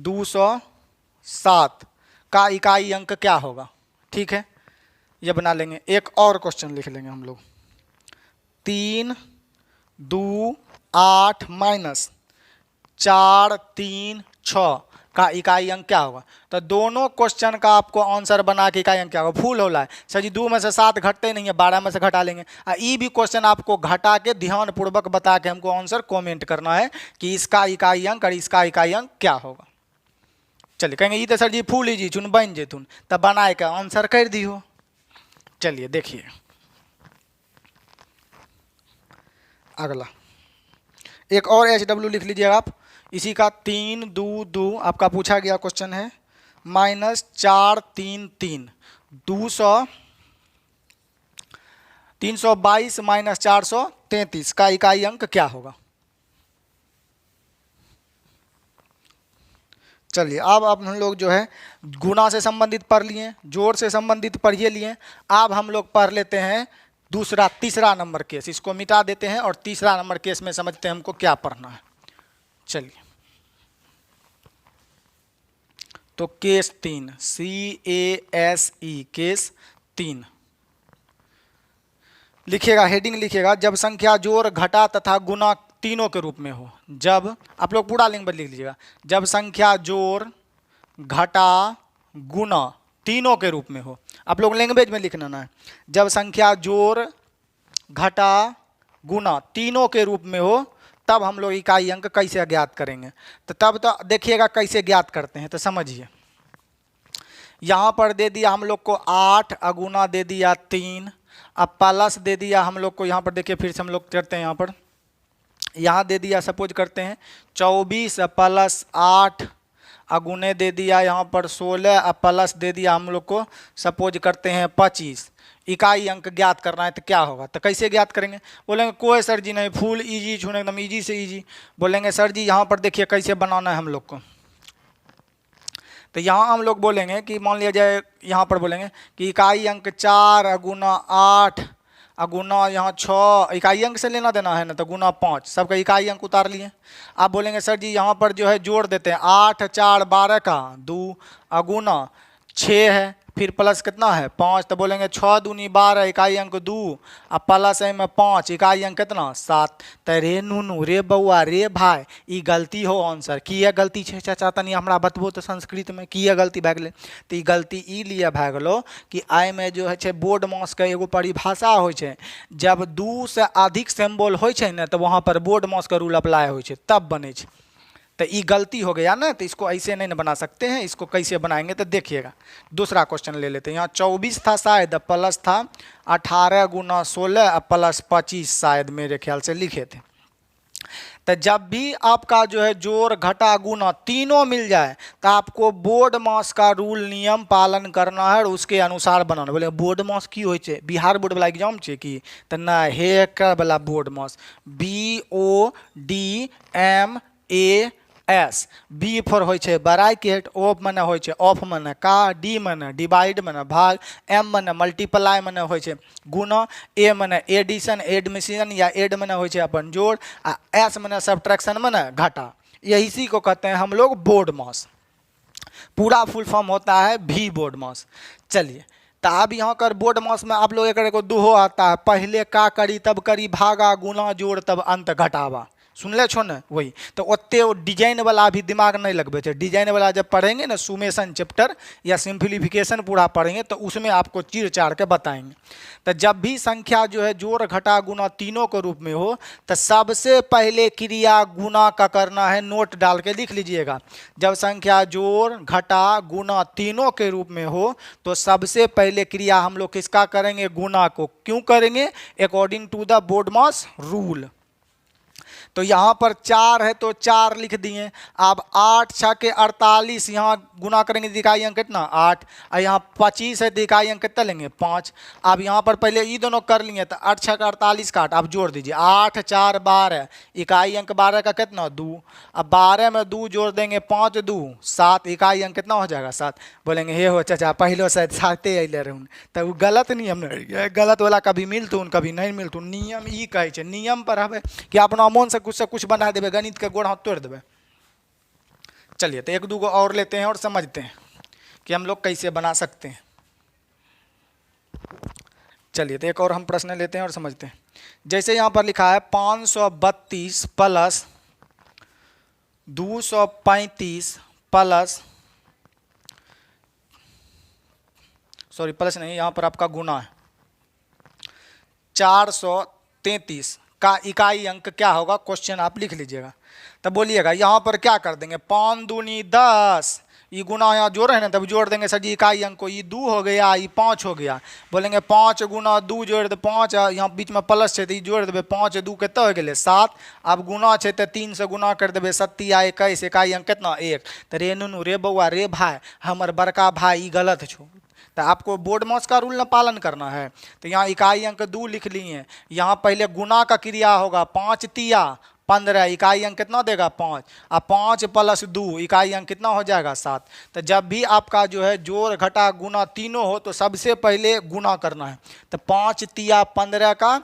207 का इकाई अंक क्या होगा, ठीक है, ये बना लेंगे। एक और क्वेश्चन लिख लेंगे हम लोग 3 2 8 माइनस 4 3 6 का इकाई अंक क्या होगा। तो दोनों क्वेश्चन का आपको आंसर बना के इकाई अंक क्या होगा। फूल होला है सर जी 2 में से 7 घटते नहीं है, 12 में से घटा लेंगे। ये भी क्वेश्चन आपको घटा के ध्यान पूर्वक बता के हमको आंसर कमेंट करना है कि इसका इकाई अंक और इसका इकाई अंक क्या होगा। चलिए कहेंगे ये तो सर जी फूल ही जी चुन बन जेतुन, तब बनाए का आंसर कर दी हो। चलिए देखिए अगला एक और HW लिख लीजिएगा आप इसी का 3 2 2 आपका पूछा गया क्वेश्चन है माइनस 4 3 3 322 माइनस 433 का इकाई अंक क्या होगा। चलिए अब हम लोग जो है गुणा से संबंधित पढ़ लिए, जोड़ से संबंधित पढ़िए लिए। अब हम लोग पढ़ लेते हैं तीसरा नंबर केस, इसको मिटा देते हैं और तीसरा नंबर केस में समझते हैं हमको क्या पढ़ना है। चलिए तो केस 3 CASE केस 3 लिखिएगा, हेडिंग लिखिएगा जब संख्या जोड़ घटा तथा गुना तीनों के रूप में हो। जब आप लोग पूरा लिंक पर लिख लीजिएगा, जब संख्या जोड़ घटा गुना तीनों के रूप में हो। आप लोग लैंग्वेज में लिखना ना है। जब संख्या जोड़ घटा गुना तीनों के रूप में हो तब हम लोग इकाई अंक कैसे ज्ञात करेंगे। तो तब तो देखिएगा कैसे ज्ञात करते हैं, तो समझिए। यहाँ पर दे दिया हम लोग को 8, अगुना दे दिया 3, अब प्लस दे दिया हम लोग को, यहाँ पर देखिए फिर से हम लोग करते हैं, यहाँ दे दिया सपोज करते हैं 24 प्लस 8, अगुने दे दिया यहाँ पर 16, अब प्लस दे दिया हम लोग को सपोज करते हैं 25। इकाई अंक ज्ञात करना है तो क्या होगा, तो कैसे ज्ञात करेंगे। बोलेंगे कोई सर जी नहीं, फुल इजी छूने एकदम इजी से इजी। बोलेंगे सर जी यहाँ पर देखिए कैसे बनाना है हम लोग को। तो यहाँ हम लोग बोलेंगे कि मान लिया जाए, यहाँ पर बोलेंगे कि इकाई अंक 4 अगुना 8 अगुना यहाँ 6, इकाई अंक से लेना देना है ना, तो गुना 5, सबका इकाई अंक उतार लिए। आप बोलेंगे सर जी यहाँ पर जो है जोड़ देते हैं 8 4 12 का 2 अगुना 6 है, फिर प्लस कितना है 5, तो बोलेंगे 6 दूनी 12, इकाई अंक 2, अब प्लस है में 5, इकाई अंक कितना 7। तो रे नूनू रे बउआ रे भाई ई गलती हो आंसर किए गलती छे चाचा तनी हमरा बतबो तो संस्कृत में किए गलती भए गेलै। तो ई गलती ई लिए भए गेलो कि आई में जो है बोर्ड मास के एगो परिभाषा होइ छै, जब 2 से अधिक सिंबल होइ छै ने तो वहाँ पर बोर्ड मास का रूल अप्लाई होइ छै तब बने छै। तो ये गलती हो गया ना, तो इसको ऐसे नहीं बना सकते हैं। इसको कैसे बनाएंगे तो देखिएगा। दूसरा क्वेश्चन ले लेते हैं। यहाँ 24 था शायद, प्लस था 18 गुना 16 प्लस 25 शायद मेरे ख्याल से लिखे थे। तो जब भी आपका जो है जोड़ घटा गुना तीनों मिल जाए तो आपको बोर्ड मास का रूल नियम पालन करना है और उसके अनुसार बनाना। बोले बोर्ड मास की होइ छै, बिहार बोर्ड वाला एग्जाम छै कि, तो ना हेकर वाला BODMAS BODMAS। B for होइ छै ब्रैकेट, ओ मने होइ छै ऑफ मने का, डी मने डिवाइड मने भाग, एम मने मल्टीप्लाई मने होइ छै गुना, ए मने एडिशन एडमिशन या एड मने होइ छै अपन जोड़, आ एस मने सब्ट्रैक्शन मने घटा। यही को कहते हैं हम लोग बोर्ड मास। पूरा फुल फॉर्म होता है भी बोर्ड मास। चलिए, तो अब यहाँ कर बोर्ड मास में आप लोग एक दुहो आता है, पहले का करी तब करी भागा गुना जोड़ तब अंत घटावा। सुनले छो न, वही तो ओते डिजाइन वाला भी दिमाग नहीं लगबे थे। डिजाइन वाला जब पढ़ेंगे ना सुमेशन चैप्टर या सिंप्लीफिकेशन पूरा पढ़ेंगे तो उसमें आपको चीर चाड़ के बताएंगे। तो जब भी संख्या जो है जोड़ घटा गुना तीनों के रूप में हो तो सबसे पहले क्रिया गुना का करना है, नोट डाल के लिख लीजिएगा। जब संख्या जोड़ घटा गुना तीनों के रूप में हो तो सबसे पहले क्रिया हम लोग किसका करेंगे, गुना को। क्यों करेंगे, according to the BODMAS rule. तो यहाँ पर 4 है तो 4 लिख दिए। अब 8 6 के 48, यहाँ गुना करेंगे तो इकाई अंक कितना 8, और यहाँ 25 है तो इकाई अंक कितना लेंगे 5। अब यहाँ पर पहले ये दोनों कर लिए तो 8 6 का 48 का 8, आप जोड़ दीजिए 8 4 12, इकाई अंक 12 का कितना 2, अब 12 में 2 जोड़ देंगे 5 2 7, इकाई अंक कितना हो जाएगा 7। बोलेंगे हे हो चाचा पहले शायद 7 अले रहूँ, तो वो गलत नियम नहीं, गलत वाला कभी मिलतून कभी नहीं मिलतून। नियम ई कहे छै, नियम पर हवे कि अपना मन से कुछ बना देवे, गणित के गोड़ हाथ तोड़ देवे। चलिए, तो एक दो और लेते हैं और समझते हैं कि हम लोग कैसे बना सकते हैं। चलिए, तो एक और हम प्रश्न लेते हैं और समझते हैं। जैसे यहां पर लिखा है 532 प्लस 235 प्लस, सॉरी प्लस नहीं, यहां पर आपका गुना है 433 का इकाई अंक क्या होगा, क्वेश्चन आप लिख लीजिएगा। तब बोलिएगा यहाँ पर क्या कर देंगे, 5 दूनी 10, ये गुना यहाँ जोड़ है ना, तब जोड़ देंगे सर जी इकाई अंक को, ये 2 हो गया ये 5 हो गया। बोलेंगे 5 गुना 2 जोड़ दे 5, यहाँ बीच में प्लस है तो ये जोड़ देवे 5 2 कितना हो गए 7। अब गुना है तो 3 से गुना कर देवे 7 या 21, इकाई अंक कितना 1। तो रे नुनू रे बउआ रे भाई हमर बड़का भाई गलत छो, तो आपको बोर्ड मास का रूल ना पालन करना है। तो यहाँ इकाई अंक 2 लिख लिए, यहाँ पहले गुना का क्रिया होगा 5 तिया 15, इकाई अंक कितना देगा 5, अब 5 प्लस 2 इकाई अंक कितना हो जाएगा 7। तो जब भी आपका जो है जोड़ घटा गुना तीनों हो तो सबसे पहले गुना करना है। तो 5 तिया 15 का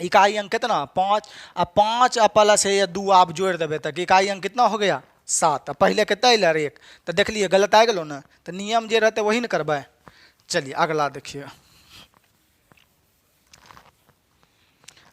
इकाई अंक कितना 5, अब 5 प्लस है 2 आप जोड़ देवे तक इकाई अंक कितना हो गया 7। पहले कितना अल 1, तो देख लिए गलत आ गलो ना, तो नियम जो रहते वही न करबे। चलिए अगला देखिए,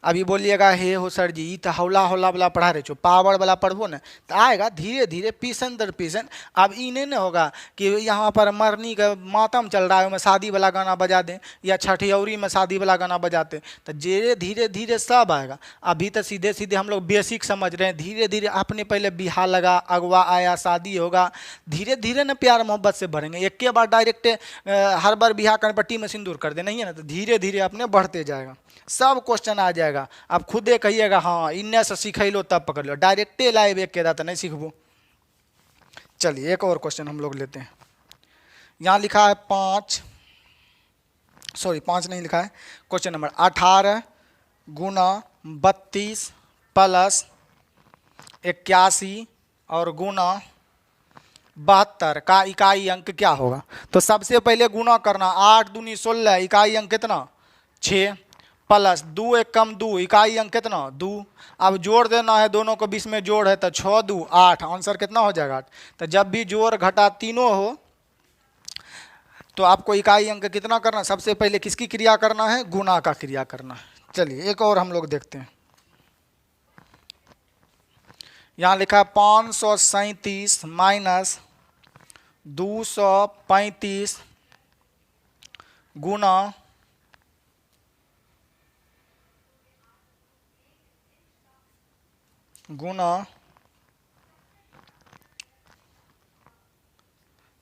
अभी बोलिएगा हे हो सर जी तो हौला हौला वाला पढ़ा रहे छो, पावर वाला पढ़बो ना तो आएगा धीरे धीरे पीसन दर पीसन। अब ये नहीं ना होगा कि यहाँ पर मरनी का मातम चल रहा है में शादी वाला गाना बजा दें या छठियौरी में शादी वाला गाना बजाते, तो धीरे धीरे सब आएगा। अभी तो सीधे सीधे हम लोग बेसिक समझ रहे हैं, धीरे धीरे आपने पहले बिहार लगा, अगवा आया, शादी होगा, धीरे धीरे ना प्यार मोहब्बत से बढ़ेंगे। एक के बार डायरेक्ट हर बार बिहार कनपट्टी में सिंदूर कर दे नहीं है ना, तो धीरे धीरे अपने बढ़ते जाएगा, सब क्वेश्चन आ जाएगा। आप खुदे कहिएगा हाँ इन्ने से सीख लो तब पकड़ लो, डायरेक्टे लाइव एक के तो नहीं सीखबो। चलिए एक और क्वेश्चन हम लोग लेते हैं। यहाँ लिखा है 5 नहीं लिखा है, क्वेश्चन नंबर 18 गुना 32 प्लस 81 और गुना 72 का इकाई अंक क्या होगा। तो सबसे पहले गुना करना, 8 दूनी 16, इकाई अंक कितना 6, प्लस 2 एक कम 2, इकाई अंक कितना 2। अब जोड़ देना है, दोनों को बीच में जोड़ है तो 6 2 8, आंसर कितना हो जाएगा 8। तो जब भी जोड़ घटा तीनों हो तो आपको इकाई अंक कितना करना, सबसे पहले किसकी क्रिया करना है, गुना का क्रिया करना है। चलिए एक और हम लोग देखते हैं। यहाँ लिखा है 537 माइनस 235 गुना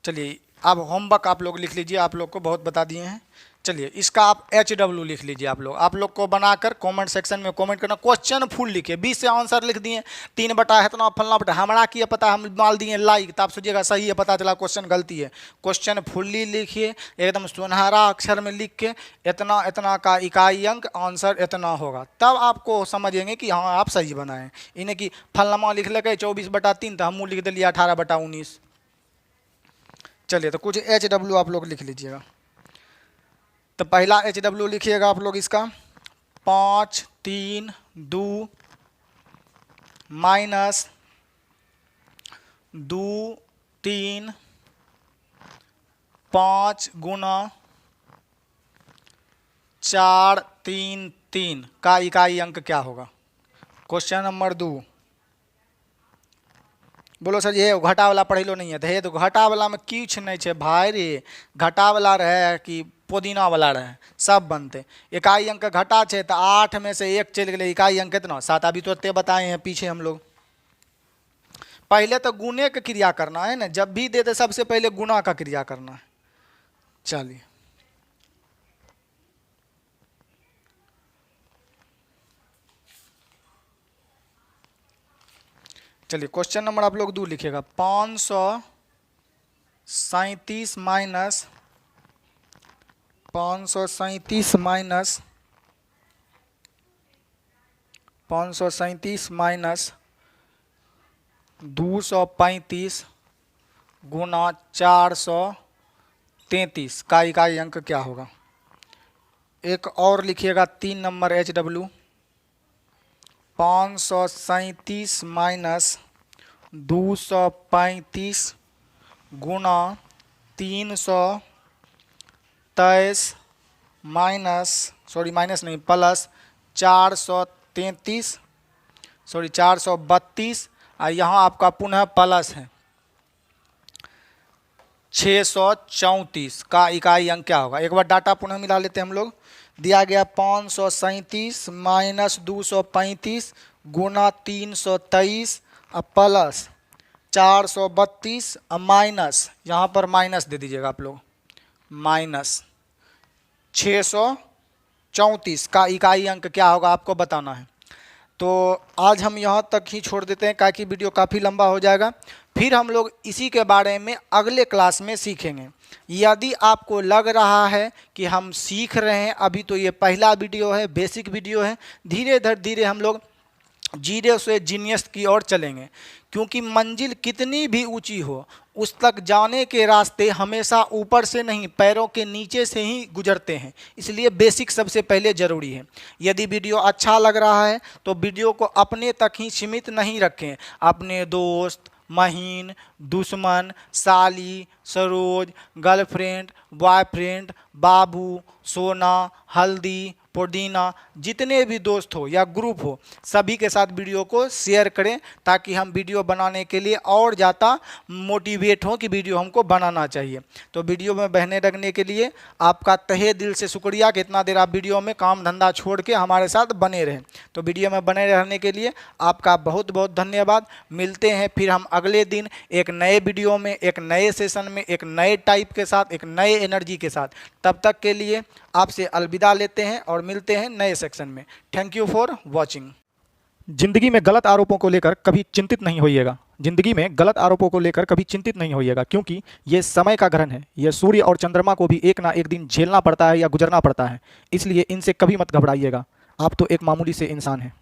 चलिए अब होमवर्क आप लोग लिख लीजिए, आप लोग को बहुत बता दिए हैं। चलिए इसका आप HW लिख लीजिए। आप लोग को बनाकर कमेंट सेक्शन में कमेंट करना, क्वेश्चन फुल लिखिए, 20 से आंसर लिख दिए, 3 बटा है इतना फलना बटा, हमारा किया पता हम माल दिए लाइक, तो आप सोचिएगा सही है, पता चला क्वेश्चन गलती है। क्वेश्चन फुल्ली लिखिए एकदम सुनहरा अक्षर में लिख के, इतना इतना का इकाई अंक आंसर इतना होगा, तब आपको समझेंगे कि हाँ आप सही बनाएं। इन्हें कि फलनमा लिख लगे 24/3 तो हम लिख दिलिए 18/19। चलिए तो कुछ HW आप लोग लिख लीजिएगा। तो पहला HW लिखिएगा आप लोग इसका 5 3 2 माइनस 2 3 5 गुना 4 3 3 का इकाई अंक क्या होगा। क्वेश्चन नंबर 2, बोलो सर ये घटा वाला पढ़ेलो नहीं है, तो हे तो घटा वाला में किछ नहीं है भाई रे, घटा वाला रहे कि पुदीना वाला रहे सब बनते। इकाई अंक घटा है तो 8 में से 1 चल गए, इकाई अंक कितना 7। अभी तो बताए हैं पीछे हम लोग। पहले तो गुने का क्रिया करना है ना, जब भी देते सबसे पहले गुना का क्रिया करना है। चलिए क्वेश्चन नंबर आप लोग 2 लिखिएगा 537 माइनस 235 गुना 433 का इकाई अंक क्या होगा। एक और लिखिएगा 3 नंबर HW 537 माइनस 235 गुना 323 प्लस 432 और यहाँ आपका पुनः प्लस है 634 का इकाई अंक क्या होगा। एक बार डाटा पुनः मिला लेते हैं हम लोग। दिया गया 537 माइनस 235 गुना 323 प्लस 432 माइनस, यहाँ पर माइनस दे दीजिएगा आप लोग, माइनस 634 का इकाई अंक क्या होगा आपको बताना है। तो आज हम यहाँ तक ही छोड़ देते हैं, क्योंकि वीडियो काफ़ी लंबा हो जाएगा। फिर हम लोग इसी के बारे में अगले क्लास में सीखेंगे। यदि आपको लग रहा है कि हम सीख रहे हैं, अभी तो ये पहला वीडियो है, बेसिक वीडियो है, धीरे धीरे हम लोग जीरो से जीनियस की ओर चलेंगे, क्योंकि मंजिल कितनी भी ऊंची हो उस तक जाने के रास्ते हमेशा ऊपर से नहीं पैरों के नीचे से ही गुजरते हैं। इसलिए बेसिक सबसे पहले ज़रूरी है। यदि वीडियो अच्छा लग रहा है तो वीडियो को अपने तक ही सीमित नहीं रखें, अपने दोस्त, महीन, दुश्मन, साली, सरोज, गर्लफ्रेंड, बॉयफ्रेंड, बाबू, सोना, हल्दी, पुदीना, जितने भी दोस्त हो या ग्रुप हो, सभी के साथ वीडियो को शेयर करें ताकि हम वीडियो बनाने के लिए और ज़्यादा मोटिवेट हों कि वीडियो हमको बनाना चाहिए। तो वीडियो में बहने लगने के लिए आपका तहे दिल से शुक्रिया कि इतना देर आप वीडियो में काम धंधा छोड़ के हमारे साथ बने रहें। तो वीडियो में बने रहने के लिए आपका बहुत बहुत धन्यवाद। मिलते हैं फिर हम अगले दिन एक नए वीडियो में, एक नए सेशन में, एक नए टाइप के साथ, एक नए एनर्जी के साथ। तब तक के लिए आपसे अलविदा लेते हैं और मिलते हैं नए सेक्शन में। Thank you for watching. जिंदगी में गलत आरोपों को लेकर कभी चिंतित नहीं होइएगा। जिंदगी में गलत आरोपों को लेकर कभी चिंतित नहीं होइएगा, क्योंकि ये समय का ग्रहण है। ये सूर्य और चंद्रमा को भी एक ना एक दिन झेलना पड़ता है या गुजरना पड़ता है, इसलिए इनसे कभी मत घबराइएगा। आप तो एक मामूली से इंसान हैं।